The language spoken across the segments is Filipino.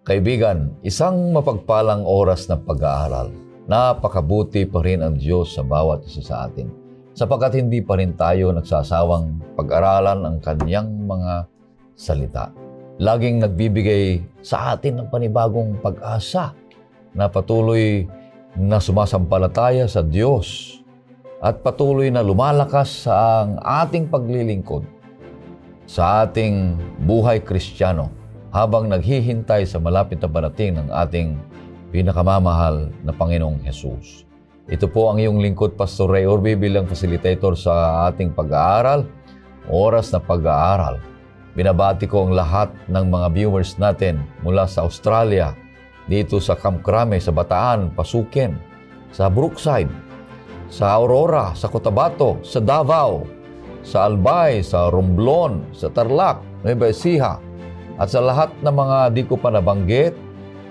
Kaibigan, isang mapagpalang oras ng pag-aaral. Napakabuti pa rin ang Diyos sa bawat isa sa atin, sapagkat hindi pa rin tayo nagsasawang pag-aralan ang Kanyang mga salita. Laging nagbibigay sa atin ng panibagong pag-asa na patuloy na sumasampalataya sa Diyos at patuloy na lumalakas sa ang ating paglilingkod sa ating buhay Kristiyano habang naghihintay sa malapit na parating ng ating pinakamamahal na Panginoong Hesus. Ito po ang iyong lingkod, Pastor Ray Orbe, bilang facilitator sa ating pag-aaral, oras na pag-aaral. Binabati ko ang lahat ng mga viewers natin mula sa Australia, dito sa Camp Crame, sa Bataan, Pasuken, sa Brookside, sa Aurora, sa Cotabato, sa Davao, sa Albay, sa Romblon, sa Tarlac, Nueva Ecija, at sa lahat ng mga di ko pa nabanggit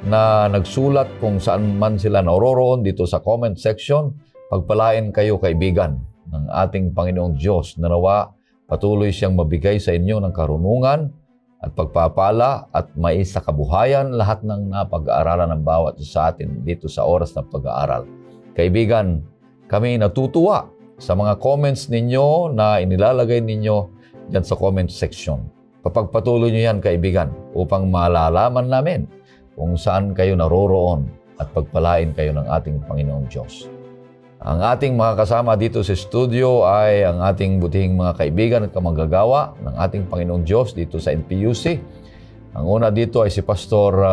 na nagsulat kung saan man sila naroroon dito sa comment section, pagpalain kayo, kaibigan, ng ating Panginoong Diyos na nawa patuloy siyang mabigay sa inyo ng karunungan at pagpapala at maisa kabuhayan lahat ng napag-aaralan ng bawat isa sa atin dito sa oras ng pag-aaral. Kaibigan, kami natutuwa sa mga comments ninyo na inilalagay ninyo dyan sa comment section. Papagpatuloy nyo yan, kaibigan, upang malalaman namin kung saan kayo naroroon at pagpalain kayo ng ating Panginoong Diyos. Ang ating mga kasama dito sa studio ay ang ating butihing mga kaibigan at kamanggagawa ng ating Panginoong Diyos dito sa NPUC. Ang una dito ay si Pastor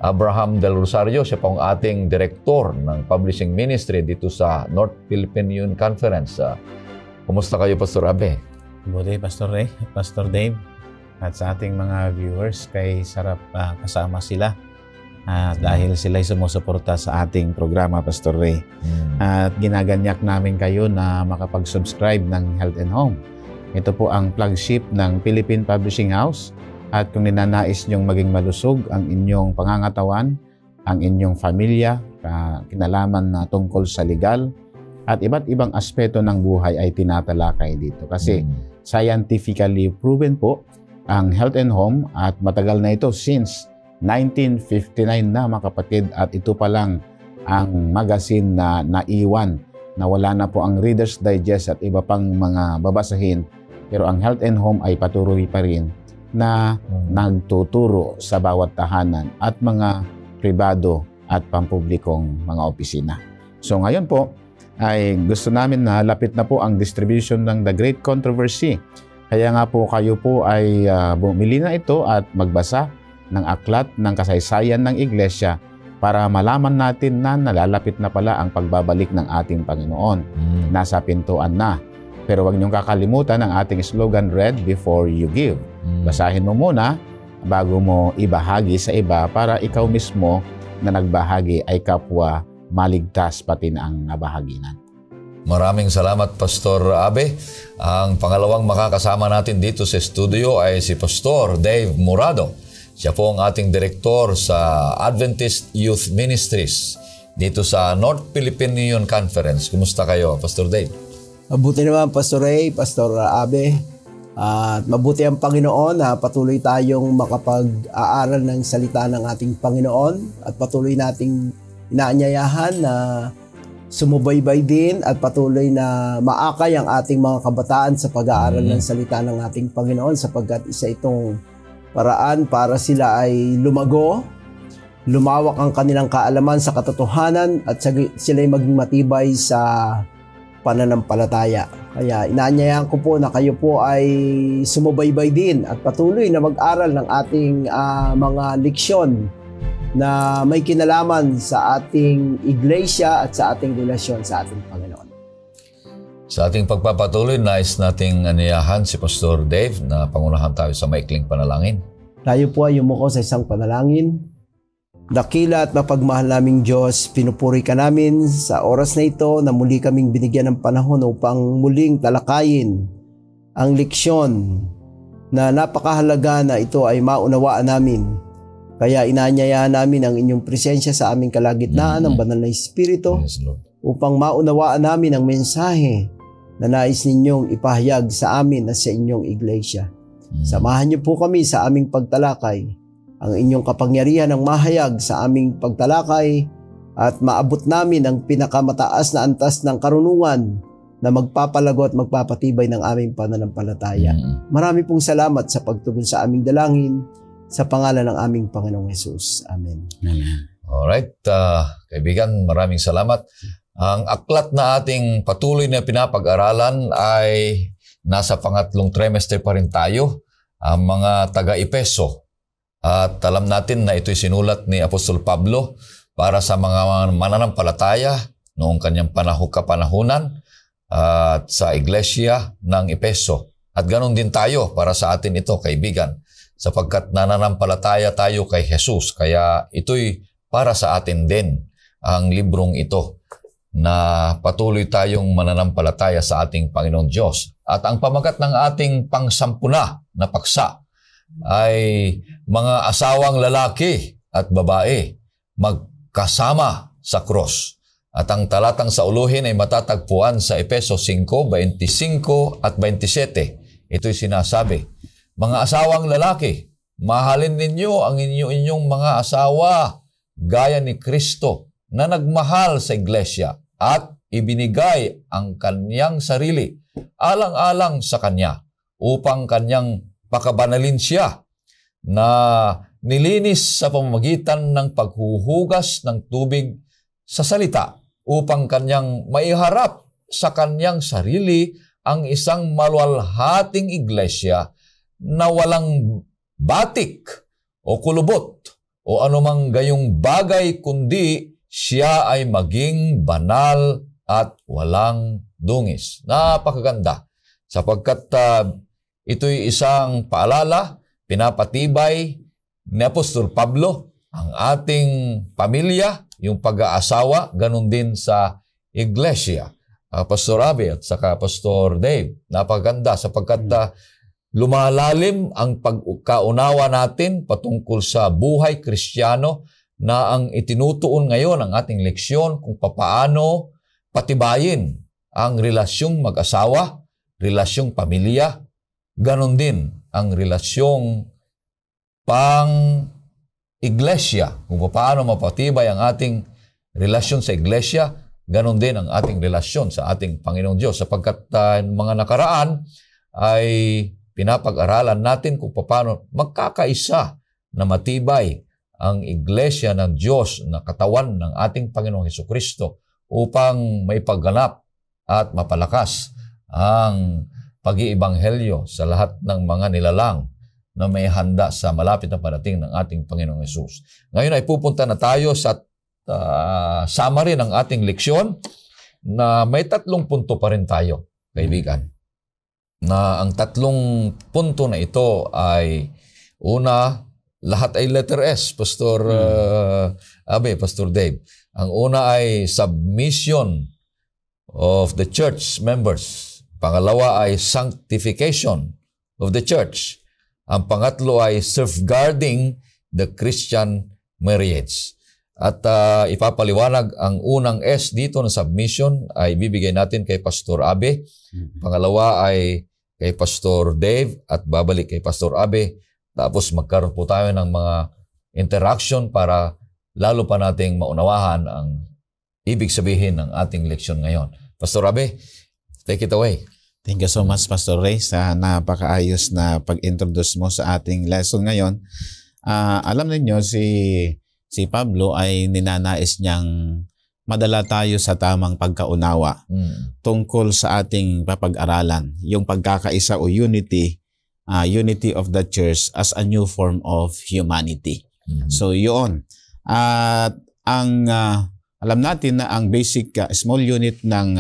Abraham Del Rosario. Siya po ang ating direktor ng publishing ministry dito sa North Philippine Union Conference. Kumusta kayo, Pastor Abe? Buti, Pastor Ray, Pastor Dave, at sa ating mga viewers, kay sarap kasama sila dahil sila'y sumusuporta sa ating programa, Pastor Ray. At ginaganyak namin kayo na makapag-subscribe ng Health and Home. Ito po ang flagship ng Philippine Publishing House. At kung ninanais nyong maging malusog ang inyong pangangatawan, ang inyong pamilya, kinalaman na tungkol sa legal, at iba't ibang aspeto ng buhay ay tinatalakay dito. Kasi scientifically proven po ang Health and Home at matagal na ito since 1959 na, mga kapatid, at ito pa lang ang magazine na naiwan na wala na po ang Reader's Digest at iba pang mga babasahin, pero ang Health and Home ay patuloy pa rin na nagtuturo sa bawat tahanan at mga pribado at pampublikong mga opisina. So ngayon po ay gusto namin na lapit na po ang distribution ng The Great Controversy. Kaya nga po kayo po ay bumili na ito at magbasa ng aklat ng kasaysayan ng Iglesia para malaman natin na nalalapit na pala ang pagbabalik ng ating Panginoon. Nasa pintuan na. Pero huwag niyong kakalimutan ang ating slogan, Read Before You Give. Basahin mo muna bago mo ibahagi sa iba para ikaw mismo na nagbahagi ay kapwa maligtas pati na ang nabahaginan. Maraming salamat, Pastor Abe. Ang pangalawang makakasama natin dito sa studio ay si Pastor Dave Murado. Siya po ang ating direktor sa Adventist Youth Ministries dito sa North Philippine Union Conference. Kumusta kayo, Pastor Dave? Mabuti naman, Pastor Ray, Pastor Abe. At mabuti ang Panginoon na patuloy tayong makapag-aaral ng salita ng ating Panginoon at patuloy nating inaanyayahan na sumubaybay din at patuloy na maakay ang ating mga kabataan sa pag-aaral ng salita ng ating Panginoon, sapagkat isa itong paraan para sila ay lumago, lumawak ang kanilang kaalaman sa katotohanan at sila ay maging matibay sa pananampalataya. Kaya inaanyayahan ko po na kayo po ay sumubaybay din at patuloy na mag-aral ng ating mga leksyon na may kinalaman sa ating iglesia at sa ating relasyon sa ating Panginoon. Sa ating pagpapatuloy, nais nating aniyahan si Pastor Dave na pangunahan tayo sa maikling panalangin. Tayo po ay yumuko sa isang panalangin. Dakila at mapagmahal naming Diyos, pinupuri ka namin sa oras na ito na muli kaming binigyan ng panahon upang muling talakayin ang leksyon na napakahalaga na ito ay maunawaan namin. Kaya inaanyayahan namin ang inyong presensya sa aming kalagitnaan ng banal na Espiritu upang maunawaan namin ang mensahe na nais ninyong ipahayag sa amin at sa inyong iglesia. Samahan niyo po kami sa aming pagtalakay ang inyong kapangyarihan ang mahayag sa aming pagtalakay at maabot namin ang pinakamataas na antas ng karunungan na magpapalago at magpapatibay ng aming pananampalataya. Marami pong salamat sa pagtugon sa aming dalangin sa pangalan ng aming Panginoong Hesus. Amen. Alright, kaibigan, maraming salamat. Ang aklat na ating patuloy na pinapag-aralan ay nasa pangatlong trimester pa rin tayo, ang mga taga-Epeso. At alam natin na ito'y sinulat ni Apostol Pablo para sa mga mananampalataya noong kanyang kapanahunan at sa iglesia ng Epeso. At ganon din tayo para sa atin ito, kaibigan, sapagkat nananampalataya tayo kay Jesus. Kaya ito'y para sa atin din ang librong ito na patuloy tayong mananampalataya sa ating Panginoong Diyos. At ang pamagat ng ating pangsampuna na paksa ay mga asawang lalaki at babae magkasama sa cross. At ang talatang sa uluhin ay matatagpuan sa Efeso 5:25 at 27. Ito'y sinasabi, mga asawang lalaki, mahalin ninyo ang inyong mga asawa gaya ni Kristo na nagmahal sa iglesia at ibinigay ang kanyang sarili alang-alang sa kanya upang kanyang pakabanalin siya na nilinis sa pamamagitan ng paghuhugas ng tubig sa salita upang kanyang maiharap sa kanyang sarili ang isang maluwalhating iglesia na walang batik o kulubot o anumang gayong bagay kundi siya ay maging banal at walang dungis. Napakaganda sapagkat ito'y isang paalala, pinapatibay ni Apostol Pablo ang ating pamilya, yung pag-aasawa, ganun din sa iglesia. Pastor Abe at saka Pastor Dave, napakaganda sapagkat lumalalim ang pagkaunawa natin patungkol sa buhay Kristiyano na ang itinutuon ngayon ang ating leksyon kung papaano patibayin ang relasyong mag-asawa, relasyong pamilya, ganon din ang relasyong pang-iglesia. Kung paano mapatibay ang ating relasyon sa iglesia, ganon din ang ating relasyon sa ating Panginoong Diyos. Sapagkat mga nakaraan ay pinapag-aralan natin kung paano magkakaisa na matibay ang iglesia ng Diyos na katawan ng ating Panginoong Hesukristo upang may pagganap at mapalakas ang pag-iibanghelyo sa lahat ng mga nilalang na may handa sa malapit na parating ng ating Panginoong Hesus. Ngayon ay pupunta na tayo sa summary ng ating leksyon na may 3 punto pa rin tayo, kaibigan. Na ang 3 punto na ito ay una, lahat ay letter S, Pastor Abe, Pastor Dave. Ang una ay submission of the church members. Pangalawa ay sanctification of the church. Ang pangatlo ay safeguarding the Christian marriage. At ipapaliwanag ang unang S dito na submission ay bibigay natin kay Pastor Abe. Pangalawa ay kay Pastor Dave at babalik kay Pastor Abe. Tapos magkaroon po tayo ng mga interaction para lalo pa nating maunawahan ang ibig sabihin ng ating leksyon ngayon. Pastor Abe, take it away. Thank you so much, Pastor Ray, sa napakaayos na pag-introduce mo sa ating lesson ngayon. Alam niyo si Pablo ay ninanais niyang madala tayo sa tamang pagkaunawa tungkol sa ating papag-aralan, yung pagkakaisa o unity of the church as a new form of humanity. So yun. At alam natin na ang basic small unit ng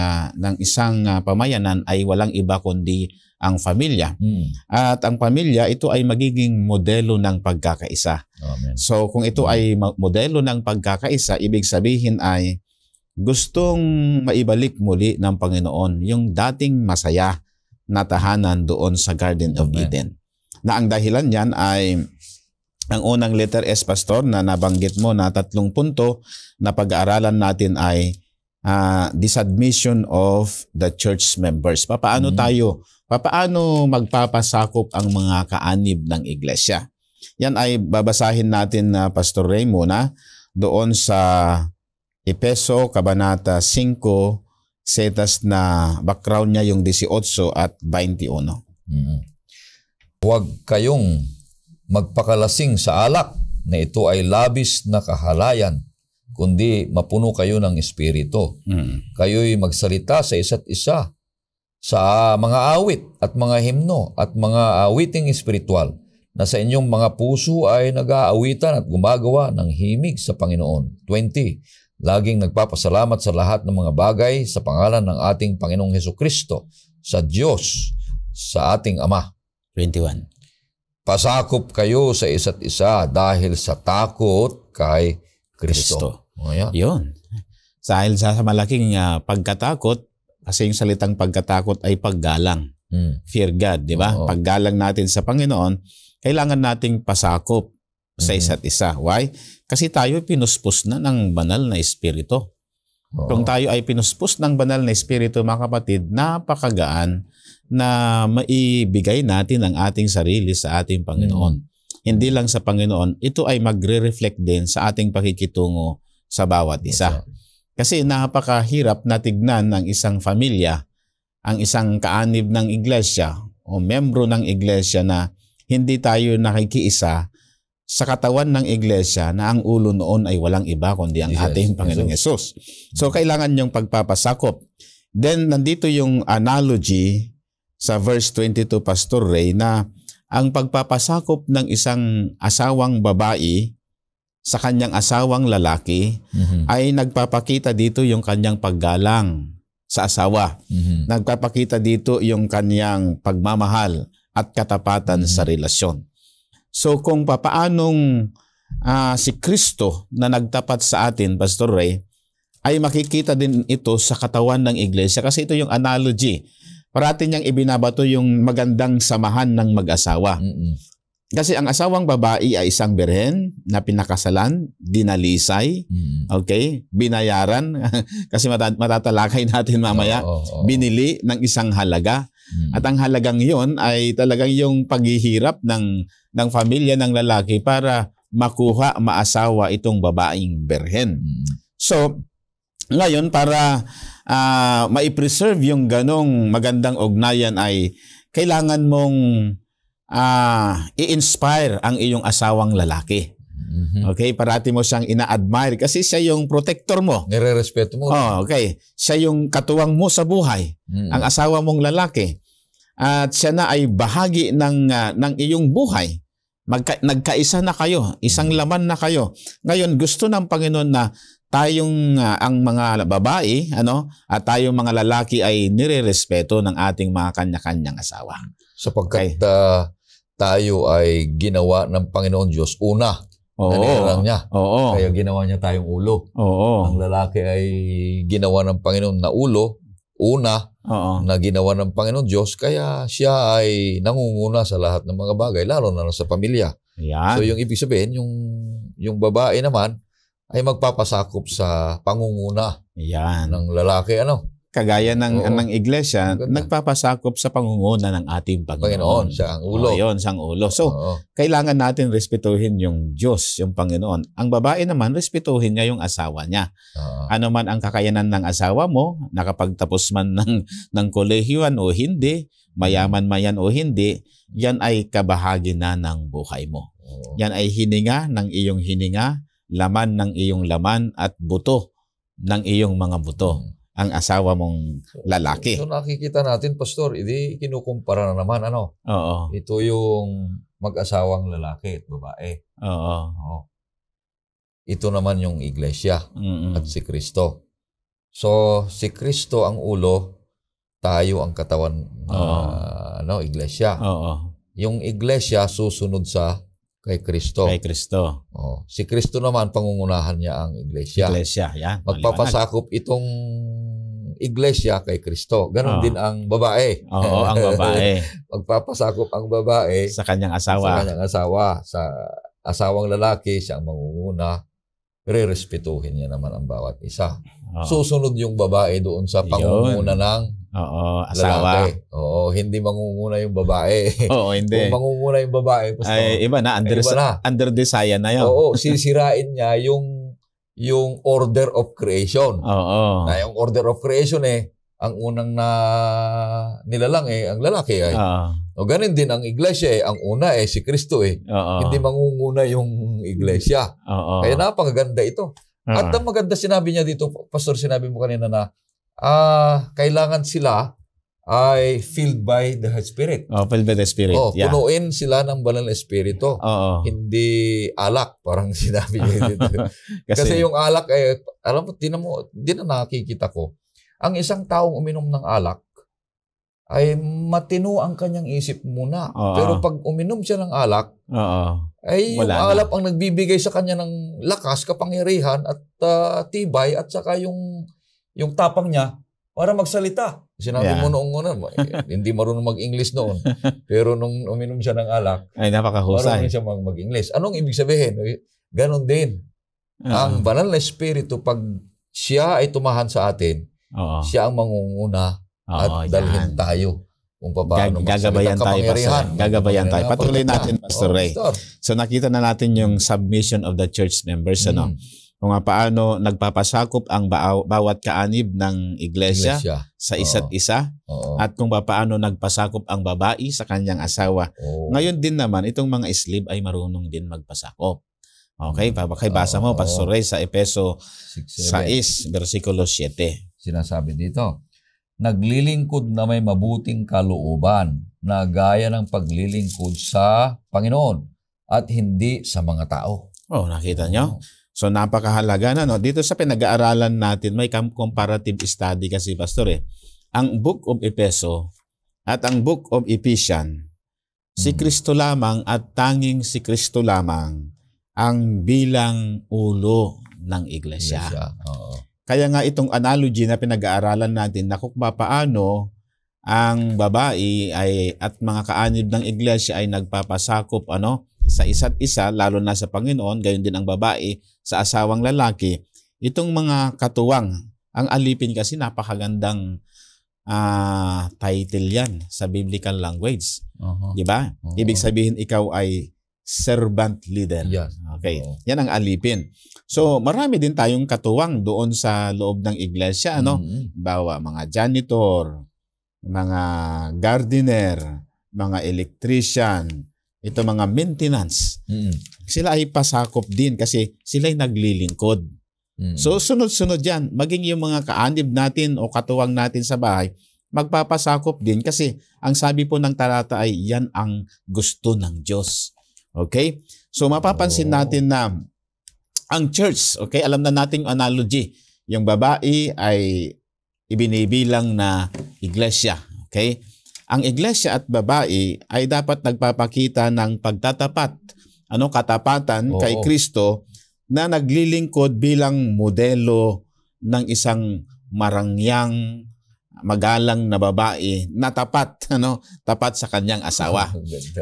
isang pamayanan ay walang iba kundi ang pamilya. At ang pamilya, ito ay magiging modelo ng pagkakaisa. Amen. So kung ito ay modelo ng pagkakaisa, ibig sabihin ay gustong maibalik muli ng Panginoon yung dating masaya na tahanan doon sa Garden of Eden. Na ang dahilan niyan ay ang unang letter S, Pastor, na nabanggit mo na 3 punto na pag-aaralan natin ay the submission of the church members. Paano magpapasakop ang mga kaanib ng iglesia? Yan ay babasahin natin na Pastor Ray muna doon sa Efeso, Kabanata 5, setas na background niya yung 18 at 21. Huwag kayong magpakalasing sa alak na ito ay labis na kahalayan, kundi mapuno kayo ng Espiritu. Kayo'y magsalita sa isa't isa sa mga awit at mga himno at mga awiting espiritual na sa inyong mga puso ay nag-aawitan at gumagawa ng himig sa Panginoon. 20. Laging nagpapasalamat sa lahat ng mga bagay sa pangalan ng ating Panginoong Hesukristo, sa Diyos, sa ating Ama. 21. Pasakop kayo sa isa't isa dahil sa takot kay Kristo. O, yan. Yun. Dahil sa malaking pagkatakot, kasi yung salitang pagkatakot ay paggalang. Fear God, di ba? Paggalang natin sa Panginoon, kailangan nating pasakop sa isa't isa. Why? Kasi tayo pinuspos na ng banal na espiritu. Kung tayo ay pinuspos ng banal na espiritu, mga kapatid, napakagaan na maibigay natin ang ating sarili sa ating Panginoon. Hindi lang sa Panginoon, ito ay magre-reflect din sa ating pakikitungo sa bawat isa. Kasi napakahirap na tignan ng isang pamilya, ang isang kaanib ng iglesia o membro ng iglesia na hindi tayo nakikiisa sa katawan ng iglesia na ang ulo noon ay walang iba kundi ang ating Panginoong Yesus. So kailangan yung pagpapasakop. Then nandito yung analogy sa verse 22, Pastor Ray, na ang pagpapasakop ng isang asawang babae sa kanyang asawang lalaki ay nagpapakita dito yung kanyang paggalang sa asawa. Nagpapakita dito yung kanyang pagmamahal at katapatan sa relasyon. So kung papaanong si Kristo na nagtapat sa atin, Pastor Ray, ay makikita din ito sa katawan ng iglesia kasi ito yung analogy. Parati niyang ibinabato yung magandang samahan ng mag-asawa. Kasi ang asawang babae ay isang birhen na pinakasalan, dinalisay, okay, binayaran, kasi matatalakay natin mamaya, binili ng isang halaga. At ang halagang yon ay talagang yung paghihirap ng pamilya ng lalaki para makuha, maasawa itong babaeng birhen. So, ngayon para maipreserve yung ganong magandang ugnayan ay kailangan mong i-inspire ang iyong asawang lalaki. Okay, parati mo siyang ina-admire kasi siya yung protector mo. Nire-respeto mo. Okay, siya yung katuwang mo sa buhay, ang asawa mong lalaki. At siya na ay bahagi ng iyong buhay. Nagkaisa na kayo, isang laman na kayo. Ngayon, gusto ng Panginoon na tayong ang mga babae, at tayong mga lalaki ay nire-respeto ng ating mga kanya-kanyang asawa. Sapagkat tayo ay ginawa ng Panginoon Diyos una. Nanirang niya. Kaya ginawa niya tayong ulo. Ang lalaki ay ginawa ng Panginoon na ulo, una, na ginawa ng Panginoon Diyos, kaya siya ay nangunguna sa lahat ng mga bagay, lalo na sa pamilya. Yan. So yung ibig sabihin, yung babae naman ay magpapasakop sa pangunguna ng lalaki. Kagaya ng iglesia, nagpapasakop sa pangunguna ng ating Panginoon. Siya ang ulo. Yun, siyang ulo. So, kailangan natin respetuhin yung Diyos, yung Panginoon. Ang babae naman, respetuhin niya yung asawa niya. Ano man ang kakayanan ng asawa mo, nakapagtapos man ng kolehiyon o hindi, mayaman man yan o hindi, yan ay kabahagi na ng buhay mo. Yan ay hininga ng iyong hininga, laman ng iyong laman, at buto ng iyong mga buto. Ang asawa mong lalaki. So nakikita natin, Pastor, kinukumpara na naman, ito yung mag-asawang lalaki at babae. Ito naman yung iglesia at si Kristo. So si Kristo ang ulo, tayo ang katawan iglesia. Yung iglesia susunod kay Kristo. Kay Kristo. Si Kristo naman, pangungunahan niya ang iglesia. Yan. Magpapasakop itong iglesia kay Kristo. Ganon din ang babae. Ang babae. Magpapasakop ang babae sa kanyang asawa. Sa asawang lalaki, siya ang mangunguna. Re-respetuhin niya naman ang bawat isa. Susunod yung babae doon sa pangunguna ng Oo, asawa. lalaki. Oo, hindi mangunguna yung babae. Oo, hindi. Kung mangunguna yung babae, Pastor, Ay, iba na. Under desire na yun. oo, sisirain niya yung order of creation. Oo. Na yung order of creation ang unang na nilalang ang lalaki ay. O ganun din ang iglesia ang una si Kristo Oo. Hindi mangunguna yung iglesia. Oo. Kaya napakaganda ito. At ang maganda sinabi niya dito, Pastor, sinabi mo kanina na kailangan sila ay filled by the Spirit. Filled by the Spirit. Yeah. Punuin sila ng banal na espiritu. Hindi alak, parang sinabi niya dito. Kasi yung alak alam mo, di na nakikita ko. Ang isang taong uminom ng alak ay matino ang kanyang isip muna. Pero pag uminom siya ng alak, ay yung alak ang nagbibigay sa kanya ng lakas, kapangyarihan at tibay at saka yung tapang niya para magsalita. Sinabi mo noong una, hindi marunong mag-English noon. Pero nung uminom siya ng alak, ay napakahusay. Marunong siya mag-English. Anong ibig sabihin? Ganon din. Ang banal na espiritu, pag siya ay tumahan sa atin, siya ang mangunguna at dalhin tayo kung paano gagabayan tayo, Pastor. Gagabayan tayo. Patuloy natin, Pastor Ray. So nakita na natin yung submission of the church members, kung paano nagpapasakop ang bawat kaanib ng iglesia sa isa't isa, at kung paano nagpasakop ang babae sa kanyang asawa. Ngayon din naman, itong mga slave ay marunong din magpasakop. Okay, basa mo, Pastor Ray, sa Efeso 6, versikulo 7. Sinasabi dito, naglilingkod na may mabuting kalooban na gaya ng paglilingkod sa Panginoon at hindi sa mga tao. Nakita nyo? So napakahalaga na dito sa pinag-aaralan natin, may comparative study kasi, Pastor Ang Book of Efeso at ang Book of Ephesians, si Kristo lamang at tanging si Kristo lamang ang bilang ulo ng iglesia. Kaya nga itong analogy na pinag-aaralan natin na kung paano ang babae at mga kaanib ng iglesia ay nagpapasakop sa isa't isa, lalo na sa Panginoon, gayon din ang babae sa asawang lalaki. Itong mga katuwang, ang alipin kasi napakagandang title yan sa biblical language. Di ba? Ibig sabihin ikaw ay servant leader. Yes. Okay. Yan ang alipin. So marami din tayong katuwang doon sa loob ng iglesia. Bawa mga janitor, mga gardener, mga electrician, ito mga maintenance, sila ay pasakop din kasi sila ay naglilingkod. So sunod-sunod yan, maging yung mga kaanib natin o katuwang natin sa bahay, magpapasakop din kasi ang sabi po ng talata ay yan ang gusto ng Diyos. Okay? So mapapansin natin na ang church, okay, alam na nating analogy, yung babae ay ibinibilang na iglesia. Okay? Ang iglesia at babae ay dapat nagpapakita ng pagtatapat, katapatan kay Kristo na naglilingkod bilang modelo ng isang marangyang, magalang na babae na tapat, tapat sa kanyang asawa.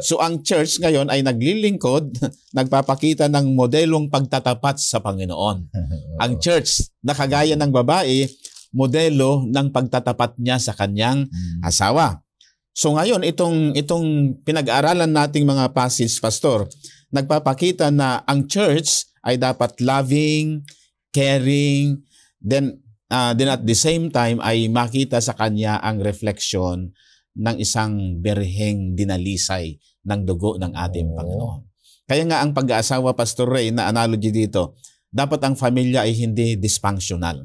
So ang church ngayon ay naglilingkod, nagpapakita ng modelong pagtatapat sa Panginoon. Ang church na kagaya ng babae, modelo ng pagtatapat niya sa kanyang asawa. So ngayon, itong pinag-aaralan nating mga passage, Pastor, nagpapakita na ang church ay dapat loving, caring, then at the same time ay makita sa kanya ang reflection ng isang berheng dinalisay ng dugo ng ating Panginoon. Kaya nga ang pag-aasawa, Pastor Ray, na analogy dito, dapat ang pamilya ay hindi dysfunctional.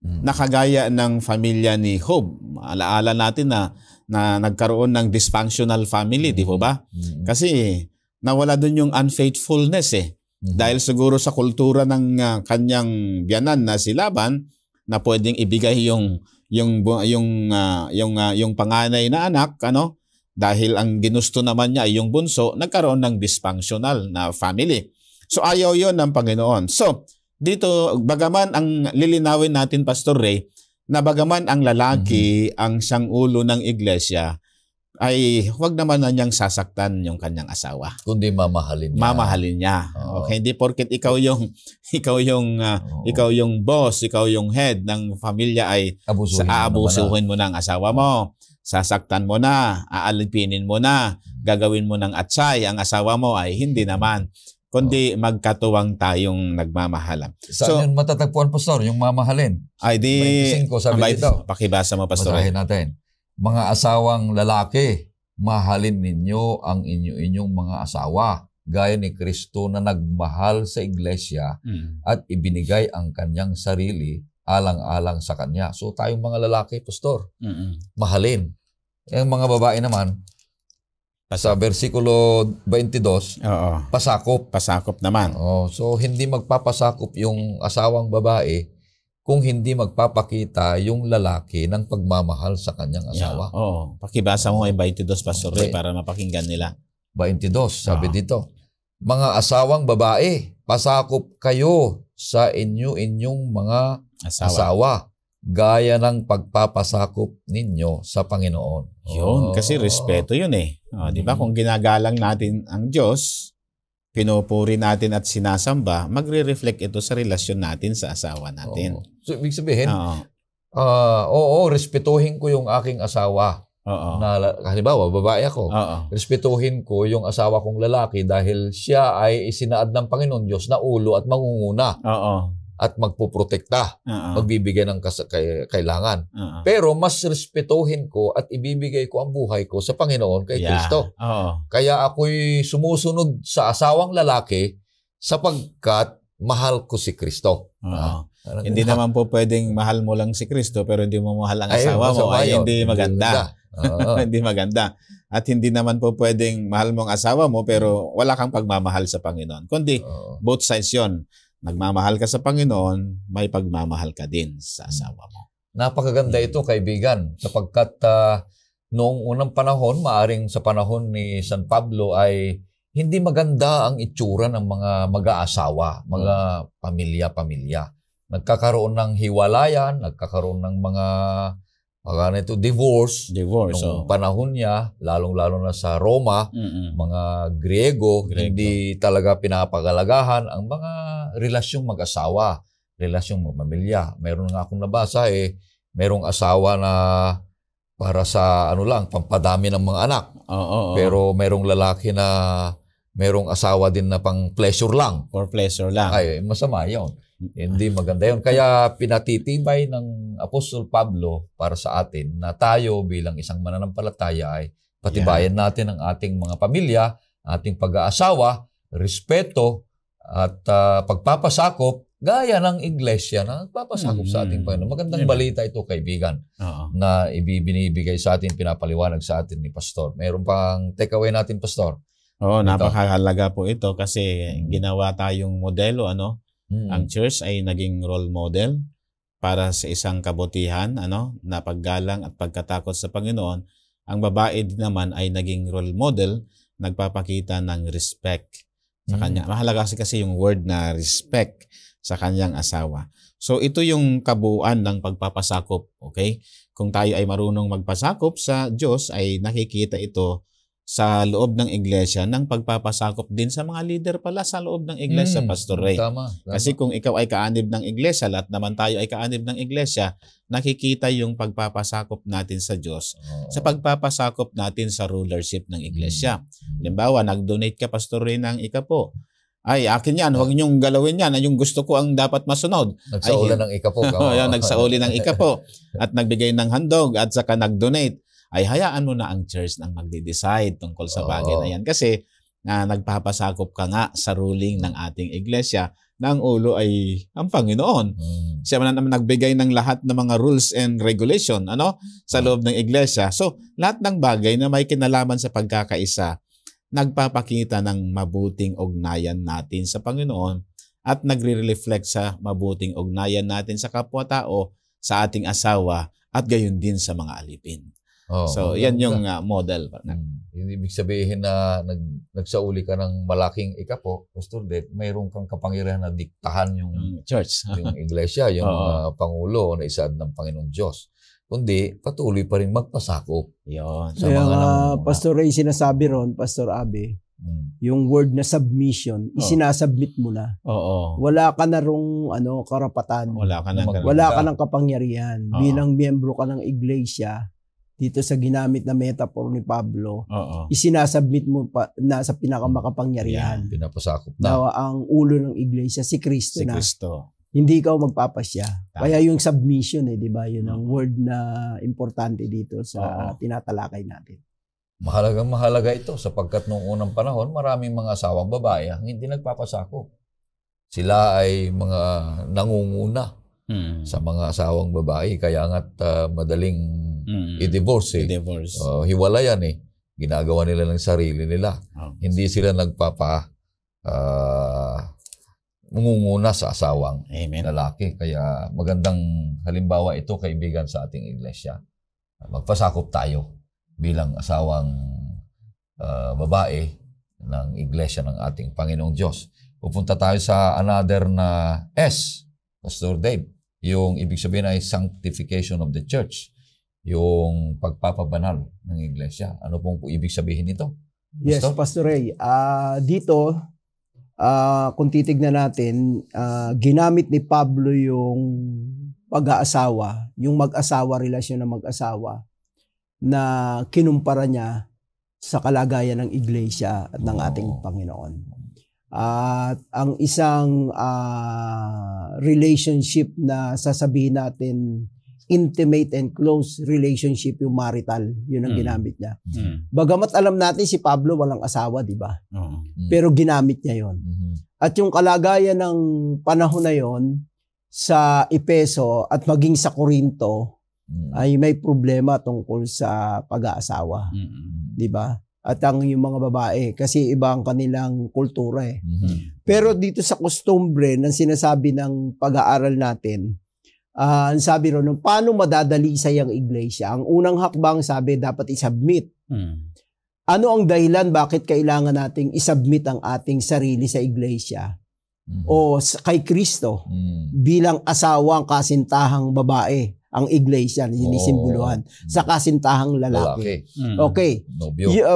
Nakagaya ng pamilya ni Job. Alaala natin na nagkaroon ng dysfunctional family, di po ba? Kasi nawala dun yung unfaithfulness Dahil siguro sa kultura ng kanyang biyanan na si Laban na pwedeng ibigay yung panganay na anak, dahil ang ginusto naman niya ay yung bunso, nagkaroon ng dysfunctional na family. So ayaw yon ng Panginoon. So dito, bagaman ang lilinawin natin, Pastor Ray, na bagaman ang lalaki ang siyang ulo ng iglesia, ay huwag naman na niyang sasaktan yung kanyang asawa. Kundi mamahalin niya. Mamahalin niya. Oo. Okay, hindi porket ikaw yung boss, ikaw yung head ng pamilya ay aabusuhin mo ng asawa mo. Sasaktan mo na, aalipinin mo na, gagawin mo ng atsay ang asawa mo ay hindi naman. Kundi magkatuwang tayong nagmamahalan. Saan yun matatagpuan, Pastor? Yung mamahalin? Ay di... 25, sabi dito. Pakibasa mo, Pastor. Basahin natin. Mga asawang lalaki, mahalin ninyo ang inyong mga asawa, gaya ni Kristo na nagmahal sa iglesia at ibinigay ang kanyang sarili alang-alang sa kanya. So tayong mga lalaki, Pastor, mahalin. Yung mga babae naman, sa versikulo 22, pasakop. Pasakop naman. So hindi magpapasakop yung asawang babae kung hindi magpapakita yung lalaki ng pagmamahal sa kanyang asawa. Pakibasa mo ay 22, Pastor Ray, para mapakinggan nila. 22, sabi dito, mga asawang babae, pasakop kayo sa inyong mga asawa, gaya ng pagpapasakop ninyo sa Panginoon. Yun, kasi respeto yun eh. Di ba? Kung ginagalang natin ang Diyos, pinupuri natin at sinasamba, magre-reflect ito sa relasyon natin sa asawa natin. So, ibig sabihin, respetuhin ko yung aking asawa. Na, halimbawa, babae ako. Respetuhin ko yung asawa kong lalaki dahil siya ay isinaad ng Panginoon Diyos na ulo at mangunguna. At magpuprotekta, magbibigay ng kailangan. Pero mas respetuhin ko at ibibigay ko ang buhay ko sa Panginoon kay Kristo. Kaya ako'y sumusunod sa asawang lalaki sapagkat mahal ko si Kristo. Hindi naman po pwedeng mahal mo lang si Kristo pero hindi mo mahal ang asawa mo. Ay, hindi maganda. Hindi maganda. At hindi naman po pwedeng mahal mo ang asawa mo pero wala kang pagmamahal sa Panginoon. Kundi both sides yon. Nagmamahal ka sa Panginoon, may pagmamahal ka din sa asawa mo. Napakaganda ito, kaibigan, sapagkat noong unang panahon, maaring sa panahon ni San Pablo ay hindi maganda ang itsura ng mga mag-aasawa, mga pamilya-pamilya. Nagkakaroon ng hiwalayan, nagkakaroon ng mga divorce. Noong panahon niya, lalong-lalo na sa Roma, mga Griego, hindi talaga pinapagalagahan ang mga relasyong mag-asawa, relasyong magpamilya. Meron nga akong nabasa merong asawa na para sa pampadami ng mga anak. Pero merong lalaki na merong asawa din na pang pleasure lang. For pleasure lang. Ay, masama yun. Hindi maganda yun. Kaya pinatitibay ng Apostol Pablo para sa atin na tayo bilang isang mananampalataya ay patibayan natin ang ating mga pamilya, ating pag-aasawa, respeto at pagpapasakop gaya ng iglesia na nagpapasakop sa ating Panginoon. Magandang balita ito, kaibigan, na ibinibigay sa atin, pinapaliwanag sa atin ni Pastor. Mayroon pang takeaway natin, Pastor. Napakahalaga po ito kasi ginawa tayong modelo, Ang church ay naging role model para sa isang kabutihan, na paggalang at pagkatakot sa Panginoon. Ang babae din naman ay naging role model, nagpapakita ng respect sa kanya. Mahalaga kasi yung word na respect sa kanyang asawa. So ito yung kabuuan ng pagpapasakop, okay? Kung tayo ay marunong magpasakop sa Diyos, ay nakikita ito sa loob ng iglesia ng pagpapasakop din sa mga leader pala sa loob ng iglesia, Pastor Ray. Tama. Kasi kung ikaw ay kaanib ng iglesia, lahat naman tayo ay kaanib ng iglesia, nakikita yung pagpapasakop natin sa Diyos sa pagpapasakop natin sa rulership ng iglesia. Halimbawa, nag-donate ka, Pastor Ray, ng ikapo. Ay, akin yan, huwag niyong galawin yan. Yung gusto ko ang dapat masunod. Nagsauli ng ikapo. Nagsauli ng ikapo. At nagbigay ng handog at saka nag-donate. Ay hayaan mo na ang church nang magde-decide tungkol sa bagay na yan. Kasi nagpapasakop ka nga sa ruling ng ating iglesia na ang ulo ay ang Panginoon. Siya man naman nagbigay ng lahat ng mga rules and regulation sa loob ng iglesia. So, lahat ng bagay na may kinalaman sa pagkakaisa, nagpapakita ng mabuting ugnayan natin sa Panginoon at nagre-reflect sa mabuting ugnayan natin sa kapwa-tao, sa ating asawa, at gayon din sa mga alipin. So, yan yung model. Ibig sabihin na nagsauli ka ng malaking ikapo, Pastor Det, mayroon kang kapangyarihan na diktahan yung church, yung iglesia, yung Pangulo na isaad ng Panginoong Diyos. kundi patuloy pa rin magpasakop. Yun. Sa Kaya mga nga, namumuna. Pastor Ray, sinasabi ron, Pastor Abe, yung word na submission, isinasubmit mo na. Oo. Wala ka na rong karapatan. Wala ka nang Wala ka ng kapangyarihan. Oo. Bilang miyembro ka ng iglesia, dito sa ginamit na metaphor ni Pablo, Oo. isinasubmit mo pa na sa pinakamakapangyarihan. Pinapasakop na. Na ang ulo ng iglesia, si Kristo Si na. Kristo. Hindi ikaw magpapasya. Tama. Kaya yung submission, di ba? Yun ang word na importante dito sa Oo. tinatalakay natin. Mahalaga ito sapagkat noong unang panahon, maraming mga asawang babae ang hindi nagpapasakop. Sila ay mga nangunguna sa mga asawang babae, kaya nga't madaling i-divorce. Divorce. Hiwalayan ginagawa nila ng sarili nila. Oh. Hindi sila mangunguna sa asawang Amen. lalaki. Kaya magandang halimbawa ito, kaibigan, sa ating iglesia. Magpasakop tayo bilang asawang babae ng iglesia ng ating Panginoong Diyos. Pupunta tayo sa another na S, Pastor Dave. Yung ibig sabihin ay sanctification of the church. Yung pagpapabanal ng iglesia. Ano pong ibig sabihin nito? Yes, Pastor Ray. Dito, kung titignan natin, ginamit ni Pablo yung pag-aasawa, yung mag-asawa, relasyon ng mag-asawa, na kinumpara niya sa kalagayan ng iglesia at ng ating Panginoon. At ang isang relationship na sasabihin natin, intimate and close relationship, yung marital, yun ang ginamit niya. Bagamat alam natin si Pablo walang asawa, di ba? Pero ginamit niya yon. At yung kalagayan ng panahon na yon sa Epeso at maging sa Korinto, ay may problema tungkol sa pag-aasawa. Di ba? At yung mga babae, kasi iba ang kanilang kultura . Pero dito sa kostumbre, ng sinasabi ng pag-aaral natin, ang sabi ron, paano madadalisay ang iglesia? Ang unang hakbang, sabi, dapat isubmit. Ano ang dahilan bakit kailangan nating isubmit ang ating sarili sa iglesia? O kay Kristo bilang asawang kasintahang babae, ang iglesia sinisimboluhan sa kasintahang lalaki. Okay.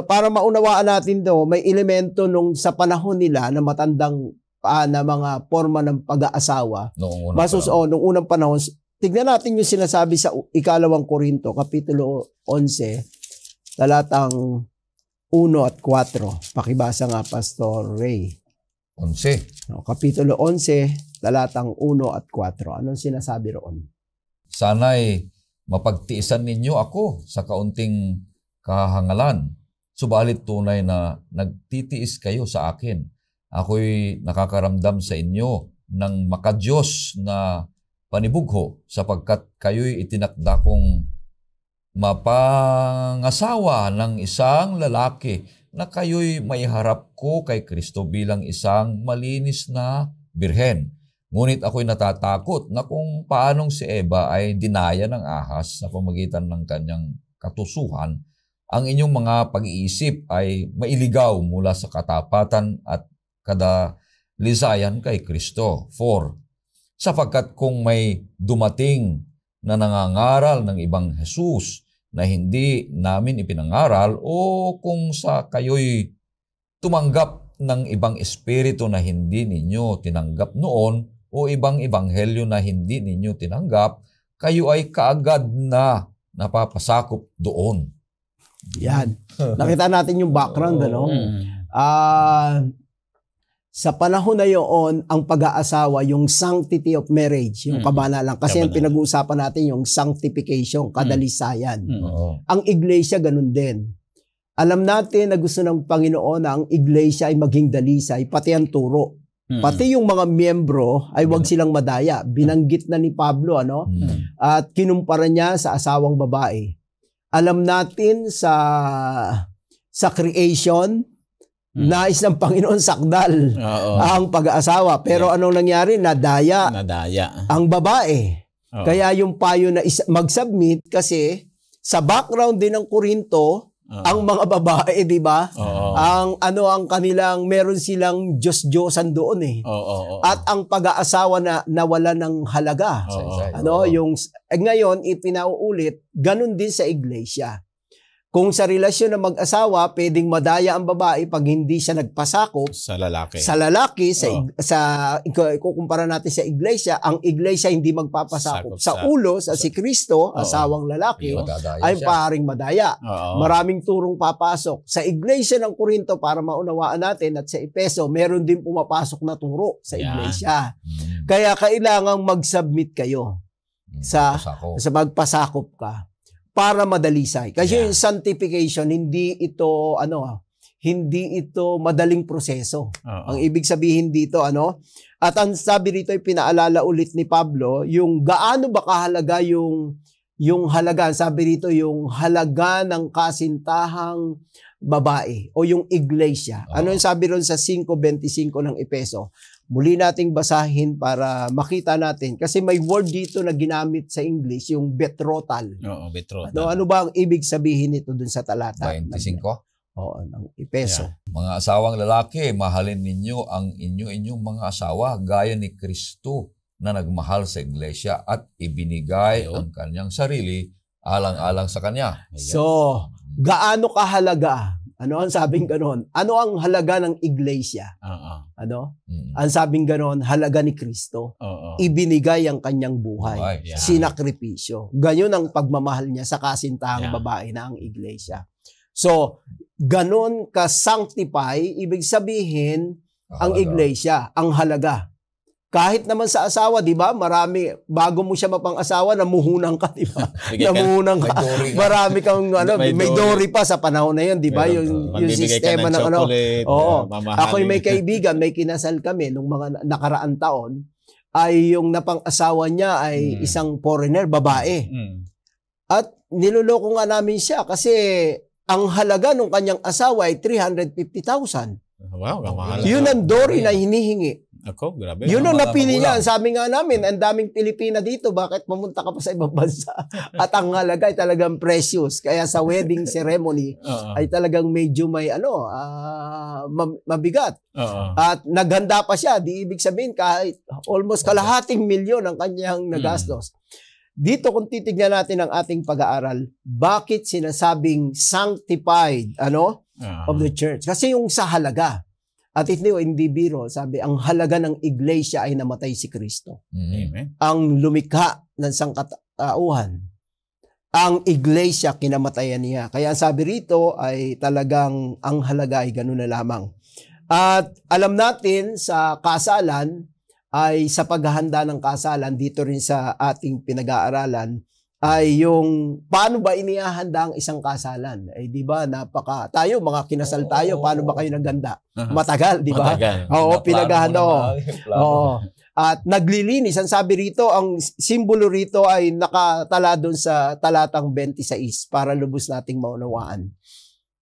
Para maunawaan natin to, may elemento nung sa panahon nila na matandang na mga forma ng pag-aasawa. Nung unang panahon, tignan natin yung sinasabi sa Ikalawang Korinto, Kapitulo 11, talatang 1 at 4. Pakibasa nga, Pastor Ray. 11. Kapitulo 11, talatang 1 at 4. Anong sinasabi roon? Sana'y mapagtiisan ninyo ako sa kaunting kahangalan. Subalit tunay na nagtitiis kayo sa akin. Ako'y nakakaramdam sa inyo ng makadiyos na panibugho sapagkat kayo'y itinakda kong mapangasawa ng isang lalaki na kayo'y maiharap ko kay Kristo bilang isang malinis na birhen. Ngunit ako'y natatakot na kung paanong si Eva ay dinaya ng ahas sa pamagitan ng kanyang katusuhan, ang inyong mga pag-iisip ay mailigaw mula sa katapatan at kadalisayan kay Kristo. 4. Sapagkat kung may dumating na nangangaral ng ibang Jesus na hindi namin ipinangaral, o kung sa kayo'y tumanggap ng ibang espiritu na hindi ninyo tinanggap noon, o ibang ebanghelyo na hindi ninyo tinanggap, kayo ay kaagad na napapasakop doon. Yan. Nakita natin yung background, ano? Sa panahon na yun, ang pag-aasawa, yung sanctity of marriage, yung kabanalan. Kasi yung pinag-uusapan natin yung sanctification, kadalisayan. Ang iglesia, ganun din. Alam natin na gusto ng Panginoon na ang iglesia ay maging dalisay, pati ang turo. Pati yung mga miyembro ay wag silang madaya. Binanggit na ni Pablo, ano? At kinumpara niya sa asawang babae. Alam natin sa creation, nais ng Panginoon sakdal ang pag-aasawa. Pero anong nangyari? Nadaya ang babae. Kaya yung payo na mag-submit, kasi sa background din ng Korinto, Ang mga babae, di ba? Ang kanilang, meron silang Diyos-Diyosan doon eh. At ang pag-aasawa na nawala ng halaga. Ngayon, ipinauulit, ganun din sa iglesia. Kung sa relasyon ng mag-asawa, pwedeng madaya ang babae pag hindi siya nagpasakop sa lalaki. Ikukumpara natin sa iglesia, ang iglesia hindi magpapasakop. Sa ulo, si Kristo, asawang lalaki, ay paring madaya. Maraming turong papasok. Sa iglesia ng Korinto, para maunawaan natin, at sa Epeso, meron din pumapasok na turo sa iglesia. Kaya kailangang mag-submit kayo sa magpasakop ka para madalisay. Kasi yung sanctification, hindi ito madaling proseso. Ang ibig sabihin dito, at ang sabi dito ay pinaalala ulit ni Pablo, yung gaano ba kahalaga yung halaga, sabi dito yung halaga ng kasintahang babae o yung iglesia. Ano yung sabi ron sa 5:25 ng Epeso? Muli nating basahin para makita natin. Kasi may word dito na ginamit sa English, yung betrothal. Betrothal. Ano ba ang ibig sabihin nito dun sa talata? 25? Ng Epeso. Mga asawang lalaki, mahalin ninyo ang inyong mga asawa gaya ni Kristo na nagmahal sa iglesia at ibinigay ang kanyang sarili alang-alang sa kanya. So, gaano kahalaga? Ano ang sabing ganon? Ano ang halaga ng iglesia? Ang sabing ganon, halaga ni Kristo. Ibinigay ang kanyang buhay. Sinakripisyo. Ganyan ang pagmamahal niya sa kasintahang babae na ang iglesia. So, ganon ka-sanctify, ibig sabihin, ang iglesia, ang halaga. Kahit naman sa asawa, di ba? Marami, bago mo siya mapang-asawa, namuhunan ka, di ba? Namuhunan ka. Marami kang, may dori pa sa panahon na yun, di ba? Yung sistema ng Ako'y may kaibigan, may kinasal kami nung mga nakaraan taon, ay yung napang-asawa niya ay isang foreigner, babae. At niloloko nga namin siya kasi ang halaga ng kanyang asawa ay 350,000. Wow, kamahal. Yun ang dori na hinihingi. Ako, grabe. Yun ang napili niya. Sabi nga namin, ang daming Pilipina dito, bakit pumunta ka pa sa ibang bansa? At ang halaga ay talagang precious. Kaya sa wedding ceremony ay talagang medyo may mabigat. At naghanda pa siya. Di ibig sabihin kahit almost kalahating milyon ang kanyang nagastos. Dito kung titignan natin ang ating pag-aaral, bakit sinasabing sanctified of the church? Kasi yung sa halaga. At hindi biro, sabi, ang halaga ng iglesia ay namatay si Kristo. Amen. Ang lumikha ng sangkatauhan. Ang iglesia, kinamatayan niya. Kaya sabi rito ay talagang ang halaga ay ganun na lamang. At alam natin sa kasalan, ay sa paghahanda ng kasalan, dito rin sa ating pinag-aaralan, ay yung paano ba inihahanda ang isang kasalan? Ay di ba tayo mga kinasal tayo, paano ba kayo naghanda? Matagal, di ba? Oo, pinaghahanda. At naglilinis, ang sabi rito, ang simbolo rito ay nakatala doon sa talatang 26 para lubos nating maunawaan.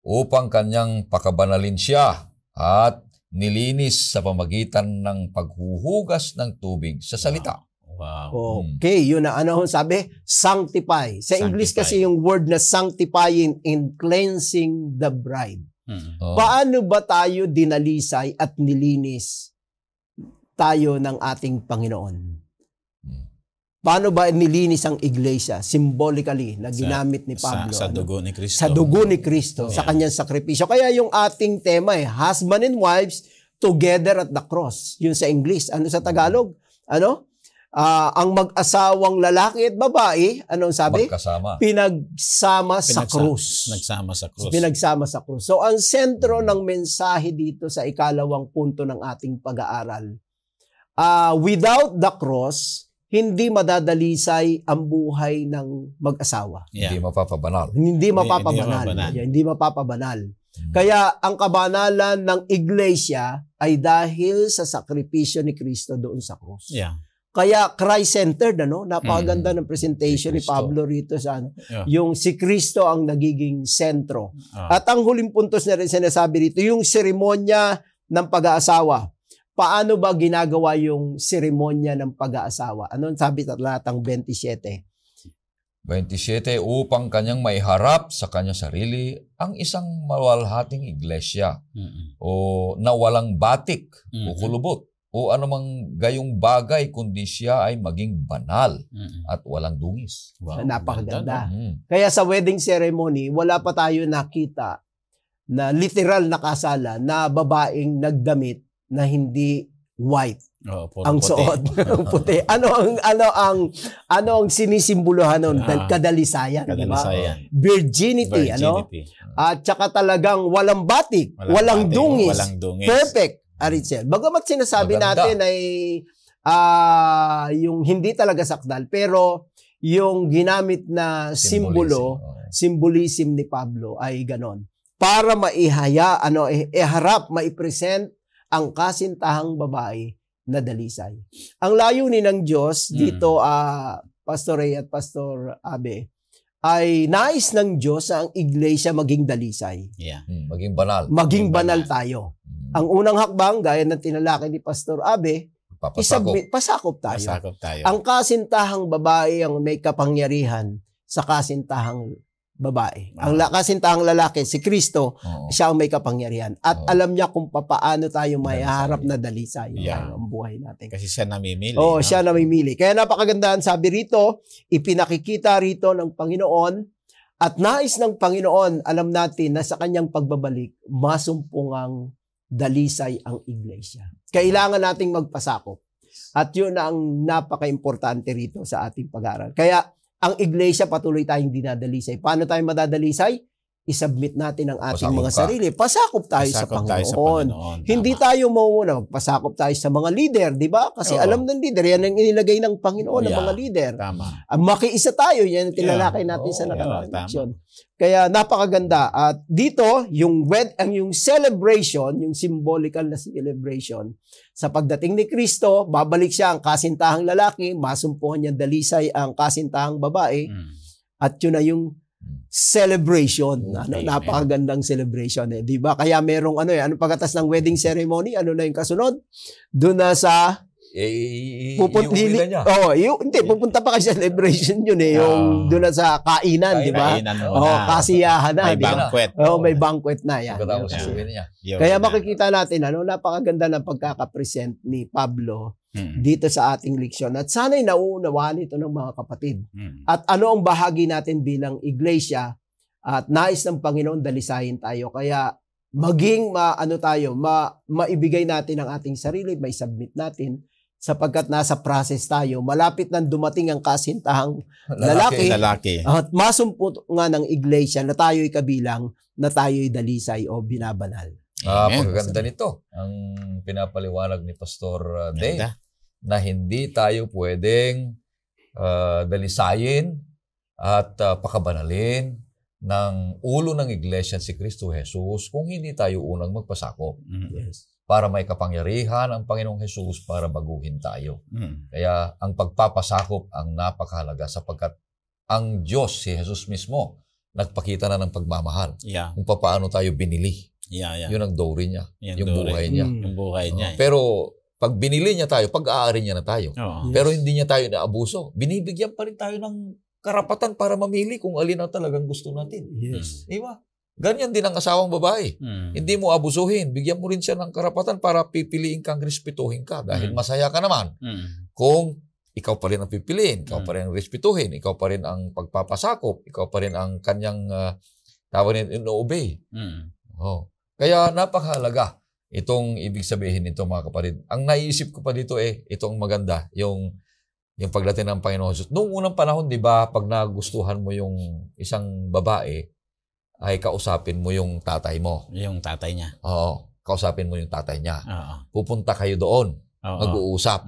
Upang kanyang pakabanalin siya at nilinis sa pamagitan ng paghuhugas ng tubig sa salita. Wow. Okay, yun na sabi? Sanctify. Sa English kasi yung word na sanctifying and cleansing the bride. Paano ba tayo dinalisay at nilinis tayo ng ating Panginoon? Paano ba nilinis ang iglesia? Symbolically, na ginamit ni Pablo. Sa dugo ni Kristo. Sa dugo ni Kristo, sa kanyang sakripisyo. Kaya yung ating tema husband and wives together at the cross. Yun sa English. Ano sa Tagalog? Ang mag-asawang lalaki at babae, anong sabi? Magkasama. Pinagsama sa krus. Nagsama sa krus. Pinagsama sa krus. So, ang sentro ng mensahe dito sa ikalawang punto ng ating pag-aaral, without the cross, hindi madadalisay ang buhay ng mag-asawa. Hindi mapapabanal. Hindi mapapabanal. Kaya ang kabanalan ng iglesia ay dahil sa sakripisyo ni Kristo doon sa krus. Kaya Christ-centered, napakaganda ng presentation ni Pablo rito sa yung si Kristo ang nagiging sentro. At ang huling puntos na rin sinasabi rito, yung seremonya ng pag-aasawa. Paano ba ginagawa yung seremonya ng pag-aasawa? Ano sabi talatang 27? 27, upang kanyang maiharap sa kanyang sarili ang isang maluwalhating iglesia o na walang batik o kulubot o anumang gayong bagay kundi siya ay maging banal at walang dungis. Wow, Napakaganda. ganda, no? Kaya sa wedding ceremony, wala pa tayo nakita na literal na kasalan na babaeng nagdamit na hindi white Oh, puro ang puti. suot. Puti. Ano ang sinisimbolohan nun? Kadalisayan, di ba? Kadalisayan. Virginity, ano? At saka talagang walang batik, walang batik, dungis. walang dungis. Perfect, Aritzel. Bagamat sinasabi Maganda. natin ay yung hindi talaga sakdal, pero yung ginamit na symbolism ni Pablo ay ganon. Para iharap, maipresent ang kasintahang babae na dalisay. Ang layunin ng Diyos dito, Pastor Ray at Pastor Abe, ay nais ng Diyos na ang iglesia maging dalisay. Yeah. Maging banal. Maging banal tayo. Ang unang hakbang, gaya ng tinalakay ni Pastor Abe, pasakop tayo. Pasakop tayo. Ang kasintahang babae ang may kapangyarihan sa kasintahang babae. Ang kasintahang lalaki, si Kristo, siya ang may kapangyarihan. At alam niya kung paano tayo maiharap na dalisay ang buhay natin. Kasi siya namimili. Oo, siya namimili. Kaya napakagandaan, sabi rito, ipinakikita rito ng Panginoon at nais ng Panginoon, alam natin na sa kanyang pagbabalik, masumpungang dalisay ang iglesia. Kailangan nating magpasakop. At yun ang napaka-importante rito sa ating pag-aaral. Kaya, ang iglesia patuloy tayong dinadalisay. Paano tayo madadalisay? I-submit natin ang ating mga sarili. Pasakop tayo sa Panginoon. Hindi tayo mauna. Magpasakop tayo sa mga leader, di ba? Kasi alam ng leader, yan ang inilagay ng Panginoon ng mga leader. Tama. Makiisa tayo, yan ang tinalakay natin sa nakaraang leksyon. Kaya napakaganda. At dito, yung celebration, yung symbolical na celebration, sa pagdating ni Kristo, babalik siya ang kasintahang lalaki, masumpuhan niya dalisay ang kasintahang babae, at yun na yung celebration. Napakagandang celebration. Di ba? Kaya merong ano pagkatas ng wedding ceremony, ano na yung kasunod? Doon na sa pupunta pa kasi celebration yun yung doon na sa kainan, di ba? Kasiyahan na. May banquet. May banquet na yan. Kaya makikita natin, napakaganda ng pagkakapresent ni Pablo dito sa ating leksyon. At sana'y nauunawaan ito ng mga kapatid. At ano ang bahagi natin bilang iglesia at nais ng Panginoon dalisayin tayo. Kaya maging maibigay natin ang ating sarili, may submit natin, sapagkat nasa process tayo, malapit nang dumating ang kasintahang lalaki. At masumpo nga ng iglesia na tayo'y kabilang, na tayo'y dalisay o binabanal. Pagkaganda nito, ang pinapaliwanag ni Pastor Dave, na hindi tayo pwedeng dalisayin at pakabanalin ng ulo ng iglesia si Kristo Jesus kung hindi tayo unang magpasakop. Yes. Para may kapangyarihan ang Panginoong Jesus para baguhin tayo. Kaya ang pagpapasakop ang napakahalaga sapagkat ang Diyos, si Jesus mismo, nagpakita na ng pagmamahal. Kung paano tayo binili. Yun ang dowry niya. Yung buhay niya. Yung buhay niya. Pero pag binili niya tayo, pag-aari niya na tayo. Pero hindi niya tayo naabuso. Binibigyan pa rin tayo ng karapatan para mamili kung alin ang talagang gusto natin. Yes. Diba? Ganyan din ang asawang babae. Hindi mo abusuhin. Bigyan mo rin siya ng karapatan para pipiliin kang respetuhin ka. Dahil masaya ka naman. Kung ikaw pa rin ang pipiliin, ikaw pa rin ang respetuhin, ikaw pa rin ang pagpapasakop, ikaw pa rin ang kanyang tawag ino-obey. Kaya napakahalaga itong ibig sabihin nito mga kapatid. Ang naiisip ko pa dito itong maganda, yung pagdating ng Panginoon Jesus. Noong unang panahon, di ba, pag nagustuhan mo yung isang babae, ay kausapin mo yung tatay mo. Yung tatay niya. Oo. Kausapin mo yung tatay niya. Pupunta kayo doon. Mag-uusap.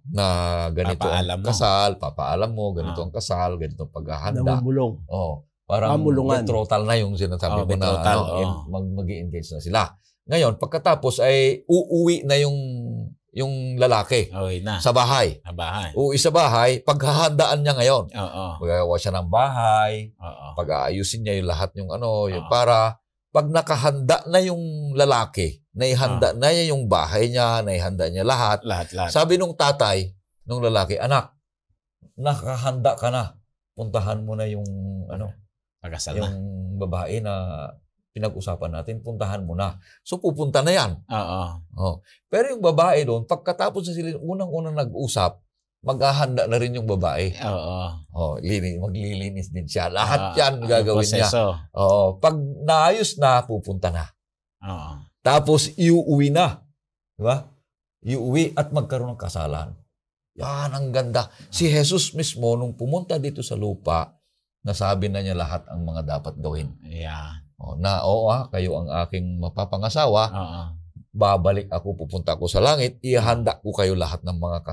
Na ganito ang kasal. Papaalam mo. Ganito ang kasal. Ganito ang paghahanda. Namumulong. Parang betrothal na yung sinasabi mo na mag-i-engage na sila. Ngayon, pagkatapos ay uuwi na yung lalaki sa bahay. Uuwi sa bahay, paghahandaan niya ngayon. Magagawa siya ng bahay, pag-aayusin niya yung lahat yung para pag nakahanda na yung lalaki, naihanda na niya yung bahay niya, naihanda niya lahat. Lahat. Sabi nung tatay, nung lalaki, anak, nakahanda ka na. puntahan mo na yung Pagkasal na. yung babae na pinag-usapan natin, puntahan mo na. So pupunta na yan. Oo. Oh. Pero yung babae doon, pagkatapos na sila unang-unang nag-usap, maghahanda na rin yung babae. Oo. Oh, maglilinis din siya. Lahat yan gagawin niya. Proseso. Oh, pag naayos na, pupunta na. Oo. Tapos iuwi na. Di ba? Iuwi at magkaroon ng kasalan. Yan, ang ganda. Si Jesus mismo, nung pumunta dito sa lupa, nasabi na niya lahat ang mga dapat gawin. Yeah. Kayo ang aking mapapangasawa. Oo. Babalik ako, pupunta ako sa langit, ihanda ko kayo lahat ng mga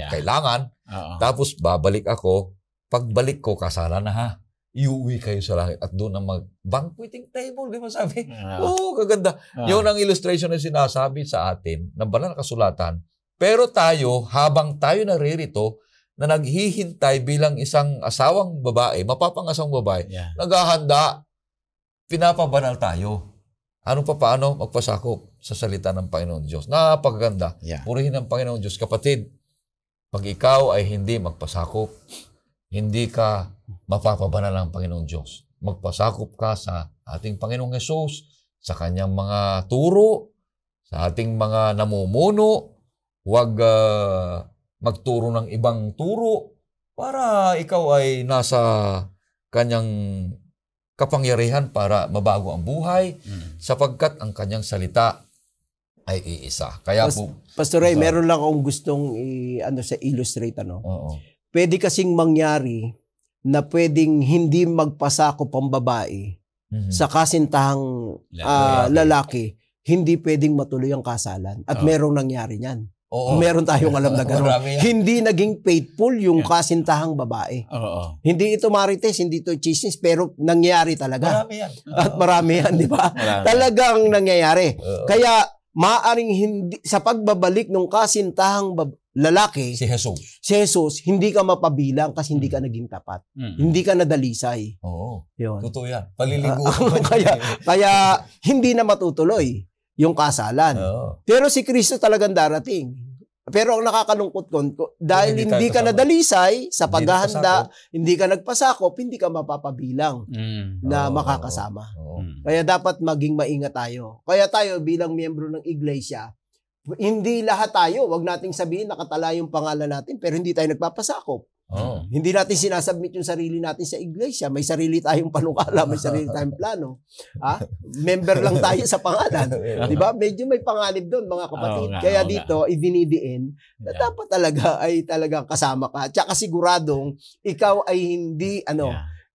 kailangan. Oo. Tapos babalik ako, pagbalik ko, kasalan na ha. Iuwi kayo sa langit at doon na banqueting table, di ba sabi? Kaganda. Yun ang illustration na sinasabi sa atin ng banal na kasulatan. Pero tayo, habang tayo naririto, na naghihintay bilang isang asawang babae, mapapangasawang babae, naghahanda, pinapabanal tayo. Paano magpasakop sa salita ng Panginoon Diyos. Napakaganda. Purihin ng Panginoon Diyos. Kapatid, pag ikaw ay hindi magpasakop, hindi ka mapapabanal ng Panginoon Diyos. Magpasakop ka sa ating Panginoong Hesus, sa kanyang mga turo, sa ating mga namumuno. Huwag magturo ng ibang turo para ikaw ay nasa kanyang kapangyarihan para mabago ang buhay sapagkat ang kanyang salita ay iisa. Kaya Pastor Ray, meron lang akong gustong illustrate. Oo. Pwede kasing mangyari na pwedeng hindi magpasakop ang babae sa kasintahang lalaki, hindi pwedeng matuloy ang kasalan. At merong nangyari niyan. Oo. Meron tayong alam na gano'n. Hindi naging faithful yung kasintahang babae. Oo. Hindi ito marites, hindi ito chismis, pero nangyari talaga. Marami yan. At marami yan, di ba? Talagang nangyayari. Kaya maaring hindi, sa pagbabalik ng kasintahang lalaki, si Jesus, hindi ka mapabilang kasi hindi ka naging tapat. Hindi ka nadalisay. Oo. Yun. Totoo yan. Paliligo. kaya hindi na matutuloy yung kasalan. Pero si Kristo talagang darating. Pero ang nakakalungkot ko, dahil hindi ka nadalisay sa paghahanda, hindi ka nagpasakop, hindi ka mapapabilang na makakasama. Kaya dapat maging maingat tayo. Kaya tayo bilang miyembro ng iglesia, hindi lahat tayo, wag nating sabihin nakatala yung pangalan natin, pero hindi tayo nagpapasakop. Hindi natin sinasubmit yung sarili natin sa iglesia. May sarili tayong panukala, may sarili tayong plano. Member lang tayo sa pangalan. Di ba? Medyo may panganib doon, mga kapatid. Kaya dito, idinidiin na dapat talaga ay talagang kasama ka. Tsaka siguradong ikaw ay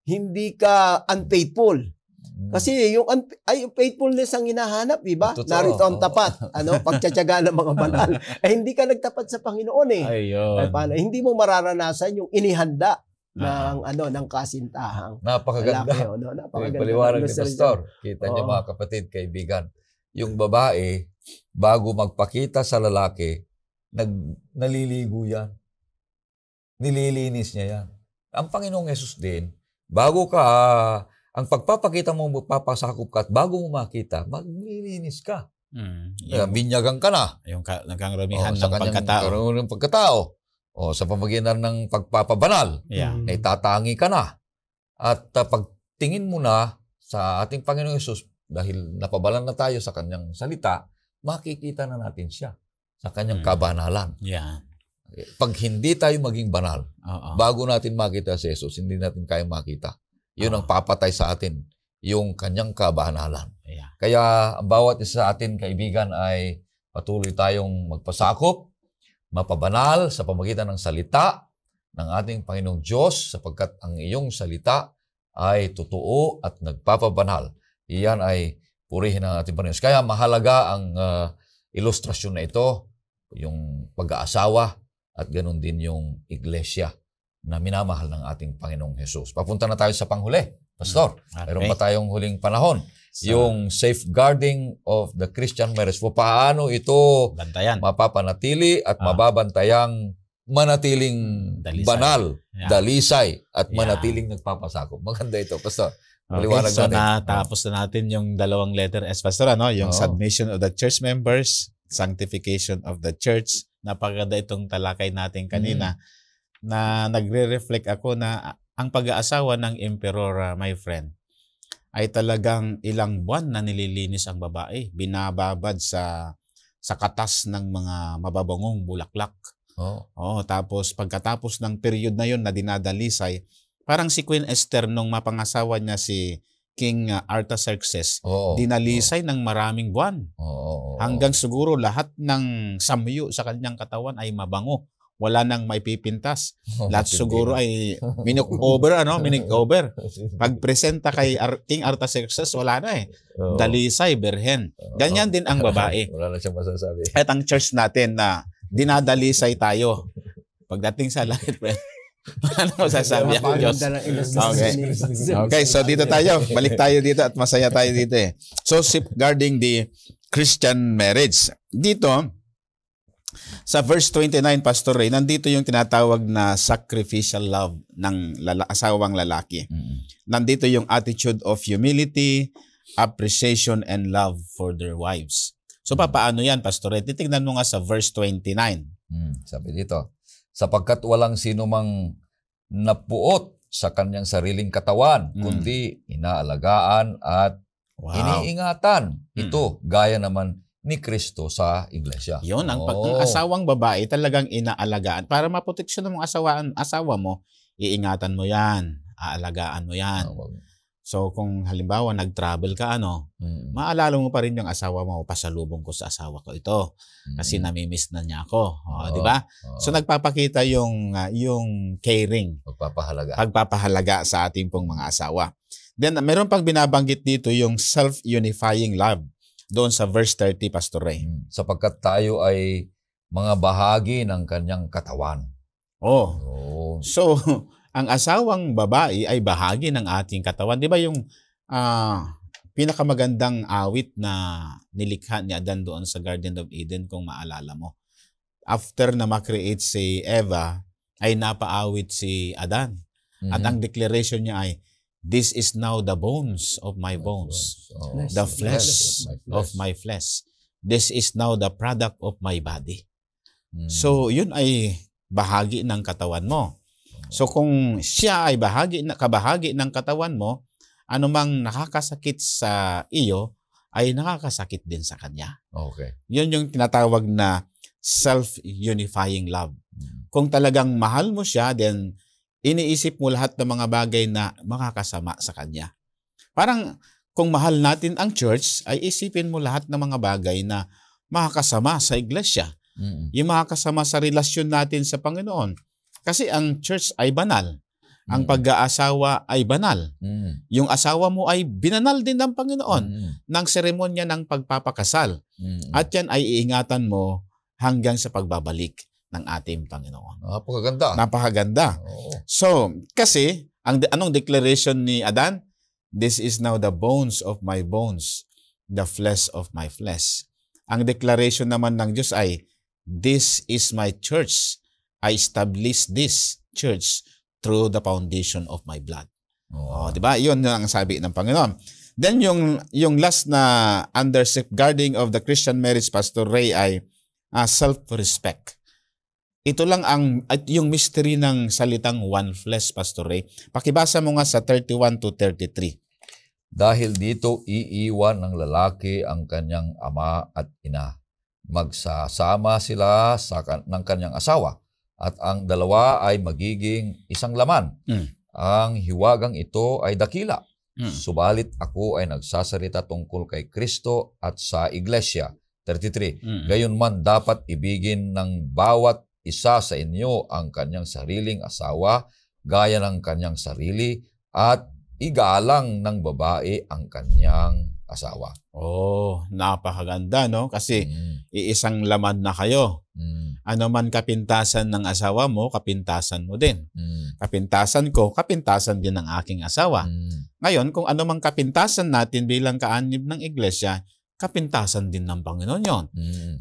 hindi ka unfaithful. Kasi yung faithfulness ang hinahanap, di ba? Narito ang tapat, pagtsatsaga ng mga banal. Hindi ka nagtapat sa Panginoon eh. Paano? Hindi mo mararanasan yung inihanda ng kasintahang. Napakaganda. Napakaganda. Paliwanag ni Pastor. Kita niyo mga kapatid, kaibigan. Yung babae, bago magpakita sa lalaki, naliligo yan. Nililinis niya yan. Ang Panginoong Hesus din, ang pagpapakita mo, magpapasakop ka at bago mo makita, maglilinis ka. Binyagan ka na. Yung nagkangramihan ng pagkatao. Sa pamagitan ng pagpapabanal, tatangi ka na. At pagtingin mo na sa ating Panginoong Hesus, dahil napabalan na tayo sa kanyang salita, makikita na natin siya sa kanyang kabanalan. Pag hindi tayo maging banal, bago natin makita si Hesus, hindi natin kaya makita. Yun ang papatay sa atin, yung kanyang kabanalan. Kaya ang bawat isa sa atin, kaibigan, ay patuloy tayong magpasakop, mapabanal sa pamagitan ng salita ng ating Panginoong Diyos sapagkat ang iyong salita ay totoo at nagpapabanal. Iyan ay purihin ng ating Panginoon. Kaya mahalaga ang ilustrasyon na ito, yung pag-aasawa at ganun din yung iglesia na minamahal ng ating Panginoong Hesus. Papunta na tayo sa panghuli. Pastor, mayroon pa tayong huling panahon. Yung safeguarding of the Christian marriage. Paano ito mapapanatili at mababantayang manatiling banal, dalisay, at manatiling nagpapasakop. Maganda ito, Pastor. Maliwanag so natin. natapos na natin yung dalawang letter S, Pastor, yung submission of the church members, sanctification of the church. Napaganda itong talakay natin kanina na nagre-reflect ako na ang pag-aasawa ng emperor, my friend, ay talagang ilang buwan na nililinis ang babae. Binababad sa katas ng mga mababangong bulaklak. Tapos pagkatapos ng period na yon na dinadalisay, parang si Queen Esther nung mapangasawa niya si King Artaxerxes, dinalisay ng maraming buwan. Hanggang siguro lahat ng samyo sa kanyang katawan ay mabango. Wala nang maipipintas. Lahat siguro ay minikover. Pag presenta kay King Artaxerxes, wala na eh. Dalisay, berhen. Ganyan din ang babae. Wala na siyang masasabi. At ang church natin na dinadalisay tayo. Pagdating sa langit, friend, ano masasabi ang Diyos? Okay, so dito tayo. Balik tayo dito at masaya tayo dito eh. So, safeguarding the Christian marriage. Dito, sa verse 29, Pastor Ray, nandito yung tinatawag na sacrificial love ng asawang lalaki. Nandito yung attitude of humility, appreciation, and love for their wives. So, paano yan, Pastor Ray? Titignan mo nga sa verse 29. Sabi dito, sapagkat walang sino mang napuot sa kanyang sariling katawan, kundi inaalagaan at iniingatan. Ito, gaya naman ni Kristo sa iglesia. Yun, ang asawang babae talagang inaalagaan. Para maproteksyon ng asawa mo, iingatan mo yan, aalagaan mo yan. So kung halimbawa nag-travel ka, maalala mo pa rin yung asawa mo, pasalubong ko sa asawa ko ito kasi namimiss na niya ako. Di ba? So nagpapakita yung caring, pagpapahalaga sa ating pong mga asawa. Then meron pang binabanggit dito yung self-unifying love. Doon sa verse 30, Pastor Ray. Sapagkat tayo ay mga bahagi ng kanyang katawan. So, ang asawang babae ay bahagi ng ating katawan. Di ba yung pinakamagandang awit na nilikha ni Adan doon sa Garden of Eden, kung maalala mo? After na makreate si Eva, ay napaawit si Adan. At ang declaration niya ay, this is now the bones of my bones, the flesh of my flesh. This is now the product of my body. So, yun ay bahagi ng katawan mo. So, kung siya ay kabahagi ng katawan mo, anumang nakakasakit sa iyo, ay nakakasakit din sa kanya. Yun yung tinatawag na self-unifying love. Kung talagang mahal mo siya, then iniisip mo lahat ng mga bagay na makakasama sa kanya. Parang kung mahal natin ang church, ay isipin mo lahat ng mga bagay na makakasama sa iglesia. Yung makakasama sa relasyon natin sa Panginoon. Kasi ang church ay banal. Ang pag-aasawa ay banal. Yung asawa mo ay binanal din ng Panginoon ng seremonya ng pagpapakasal. At yan ay iingatan mo hanggang sa pagbabalik ng ating Panginoon. Napakaganda. So, kasi, anong declaration ni Adan? This is now the bones of my bones, the flesh of my flesh. Ang declaration naman ng Diyos ay, this is my church. I establish this church through the foundation of my blood. Diba? Yun ang sabi ng Panginoon. Then, yung last na under safeguarding of the Christian marriage, Pastor Ray, ay self-respect. Ito lang yung mystery ng salitang one flesh, Pastor Ray. Pakibasa mo nga sa 31 to 33. Dahil dito, iiwan ng lalaki ang kanyang ama at ina. Magsasama sila ng kanyang asawa at ang dalawa ay magiging isang laman. Ang hiwagang ito ay dakila. Subalit ako ay nagsasalita tungkol kay Kristo at sa iglesia. 33. Gayunman dapat ibigin ng bawat isa sa inyo ang kanyang sariling asawa, gaya ng kanyang sarili, at igalang ng babae ang kanyang asawa. Napakaganda, no? Kasi iisang laman na kayo. Ano man kapintasan ng asawa mo, kapintasan mo din. Kapintasan ko, kapintasan din ng aking asawa. Ngayon, kung ano mang kapintasan natin bilang kaanib ng iglesia, kapintasan din ng Panginoon yon.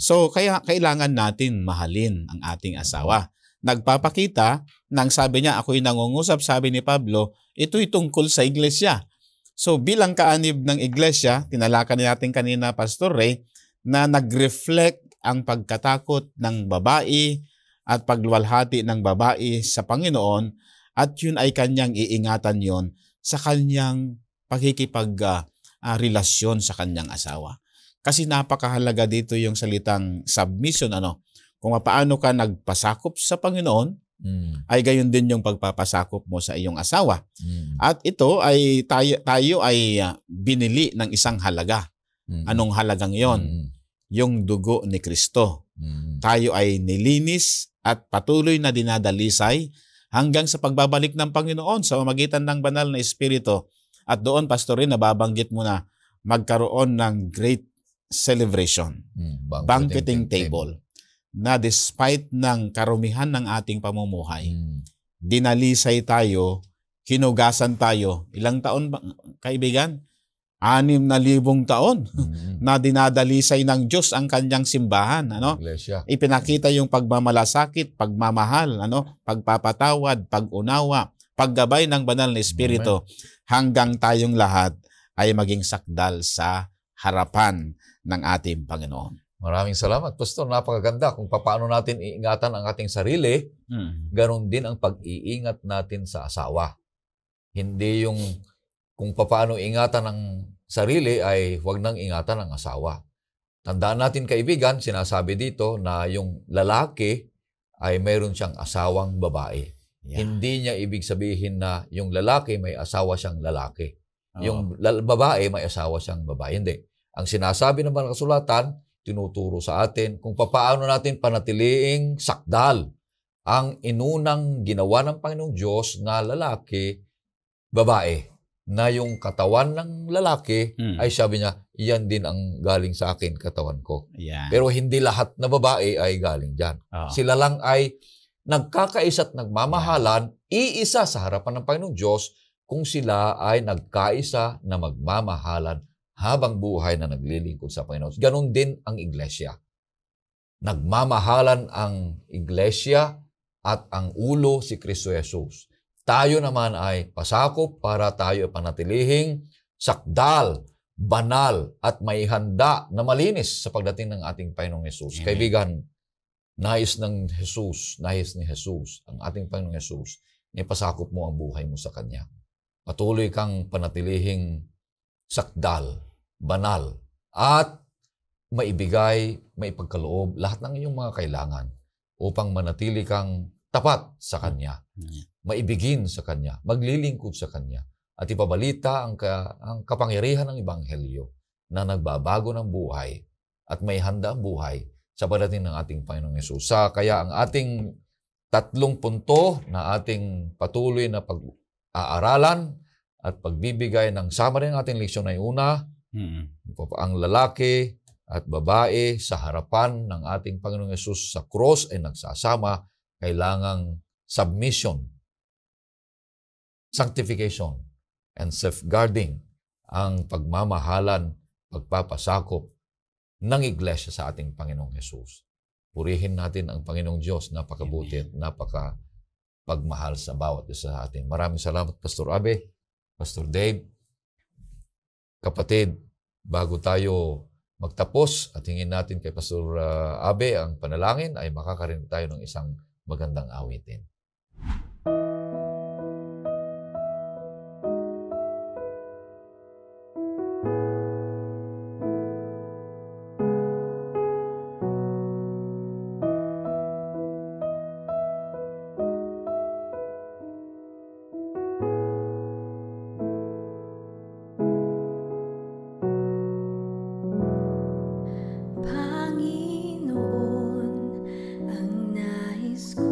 So, kaya kailangan natin mahalin ang ating asawa. Nagpapakita, nang sabi niya, ako'y nangungusap, sabi ni Pablo, ito'y tungkol sa iglesia. So, bilang kaanib ng iglesia, tinalakan natin kanina, Pastor Ray, na nag-reflect ang pagkatakot ng babae at pagluwalhati ng babae sa Panginoon at yun ay kanyang iingatan yon sa kanyang relasyon sa kanyang asawa. Kasi napakahalaga dito yung salitang submission, kung paano ka nagpasakop sa Panginoon, ay gayon din yung pagpapasakop mo sa iyong asawa. At ito ay tayo ay binili ng isang halaga. Anong halagang yon? Yung dugo ni Kristo. Tayo ay nilinis at patuloy na dinadalisay hanggang sa pagbabalik ng Panginoon sa pamamagitan ng banal na Espiritu. At doon, Pastor, nababanggit mo na magkaroon ng great celebration, banqueting table, na despite ng karumihan ng ating pamumuhay, dinalisay tayo, hinugasan tayo. Ilang taon ba, kaibigan? 6,000 taon na dinadalisay ng Diyos ang kanyang simbahan. Iglesia. Ipinakita yung pagmamalasakit, pagmamahal, pagpapatawad, pag-unawa, paggabay ng banal na Espiritu, hanggang tayong lahat ay maging sakdal sa harapan ng ating Panginoon. Maraming salamat, Pastor. Napakaganda kung paano natin iingatan ang ating sarili, ganon din ang pag-iingat natin sa asawa. Hindi yung kung paano ingatan ang sarili ay huwag nang ingatan ang asawa. Tandaan natin, kaibigan, sinasabi dito na yung lalaki ay mayroon siyang asawang babae. Yeah. Hindi niya ibig sabihin na yung lalaki may asawa siyang lalaki. Yung babae may asawa siyang babae. Hindi. Ang sinasabi ng banal na kasulatan, tinuturo sa atin kung paano natin panatiliing sakdal ang inunang ginawa ng Panginoong Diyos na lalaki, babae. Na yung katawan ng lalaki ay sabi niya, iyan din ang galing sa akin, katawan ko. Yeah. Pero hindi lahat na babae ay galing dyan. Sila lang ay nagkakaisa at nagmamahalan, iisa sa harapan ng Panginoong Diyos kung sila ay nagkaisa na magmamahalan habang buhay na naglilingkod sa Panginoon. Ganon din ang iglesia. Nagmamahalan ang iglesia at ang ulo si Kristo Jesus. Tayo naman ay pasakop para tayo ay panatilihing sakdal, banal, at may handa na malinis sa pagdating ng ating Panginoong Jesus. Kaibigan, nais ni Jesus, ang ating Panginoong Jesus, ipasakop mo ang buhay mo sa Kanya. Patuloy kang panatilihing sakdal, banal, at maibigay, maipagkaloob lahat ng iyong mga kailangan upang manatili kang tapat sa Kanya. Maibigin sa Kanya, maglilingkod sa Kanya, at ipabalita ang kapangyarihan ng Ebanghelyo na nagbabago ng buhay at may handa ang buhay sa pagdating ng ating Panginoong Hesus. Kaya ang ating 3 punto na ating patuloy na pag-aaralan at pagbibigay ng summary ng ating leksyon ay una, ang lalaki at babae sa harapan ng ating Panginoong Hesus sa cross ay nagsasama, kailangang submission, sanctification, and safeguarding ang pagmamahalan, pagpapasakop ng iglesia sa ating Panginoong Hesus. Purihin natin ang Panginoong Diyos, napakabuti at napakapagmahal sa bawat isa sa atin. Maraming salamat, Pastor Abe, Pastor Dave. Kapatid, bago tayo magtapos at hingin natin kay Pastor Abe ang panalangin, ay makakarinig tayo ng isang magandang awitin. Panginoon, ang nais ko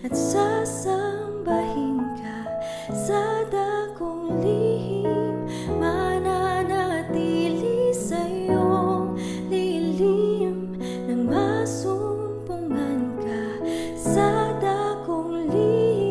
at sasambahin ka sa dakong lihim, mananatili sa iyong lilim nang masumpungan ka sa dakong lihim.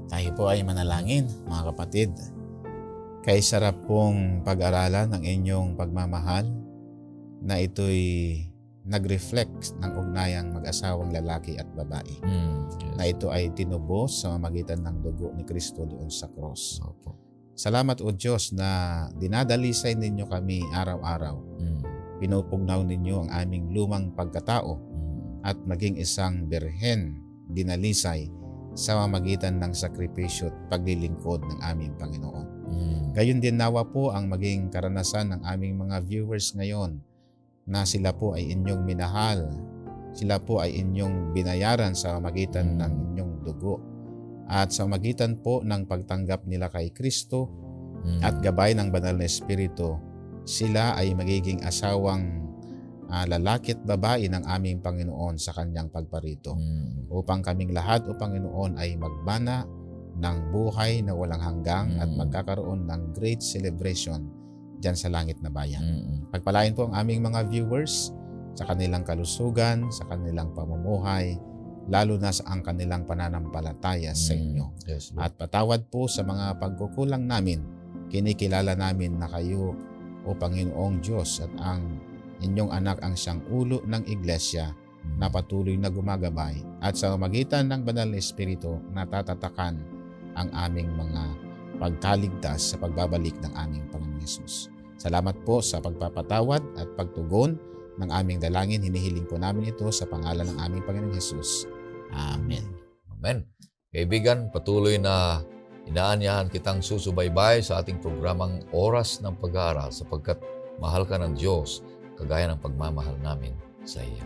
Tayo po ay manalangin, mga kapatid. Kay sarap pong pag-aralan ng inyong pagmamahal na ito'y nag-reflect ng ugnayang mag-asawang lalaki at babae. Na ito ay tinubos sa mamagitan ng dugo ni Kristo doon sa cross. Salamat o Diyos na dinadalisay ninyo kami araw-araw. Pinupugnaw ninyo ang aming lumang pagkatao at maging isang birhen dinalisay sa mamagitan ng sakripisyo at paglilingkod ng aming Panginoon. Gayon din nawa po ang maging karanasan ng aming mga viewers ngayon na sila po ay inyong minahal, sila po ay inyong binayaran sa mamagitan ng inyong dugo at sa mamagitan po ng pagtanggap nila kay Kristo at gabay ng banal na Espiritu, sila ay magiging asawang lalaki at babae ng aming Panginoon sa kanyang pagparito. Upang kaming lahat, o Panginoon, ay magbana ng buhay na walang hanggang at magkakaroon ng great celebration dyan sa langit na bayan. Pagpalain po ang aming mga viewers sa kanilang kalusugan, sa kanilang pamumuhay, lalo na sa ang kanilang pananampalataya sa inyo. Yes, At patawad po sa mga pagkukulang namin. Kinikilala namin na kayo, o Panginoong Diyos, at ang inyong anak ang siyang ulo ng iglesia na patuloy na gumagabay at sa magitan ng banal na Espiritu natatatakan ang aming mga pagkaligtas sa pagbabalik ng aming Panginoon Hesus. Salamat po sa pagpapatawad at pagtugon ng aming dalangin. Hinihiling po namin ito sa pangalan ng aming Panginoon Hesus. Amen. Amen. Kaibigan, patuloy na inaanyahan kitang susubaybay sa ating programang Oras ng Pag-aaral sapagkat mahal ka ng Diyos kagaya ng pagmamahal namin sa iyo.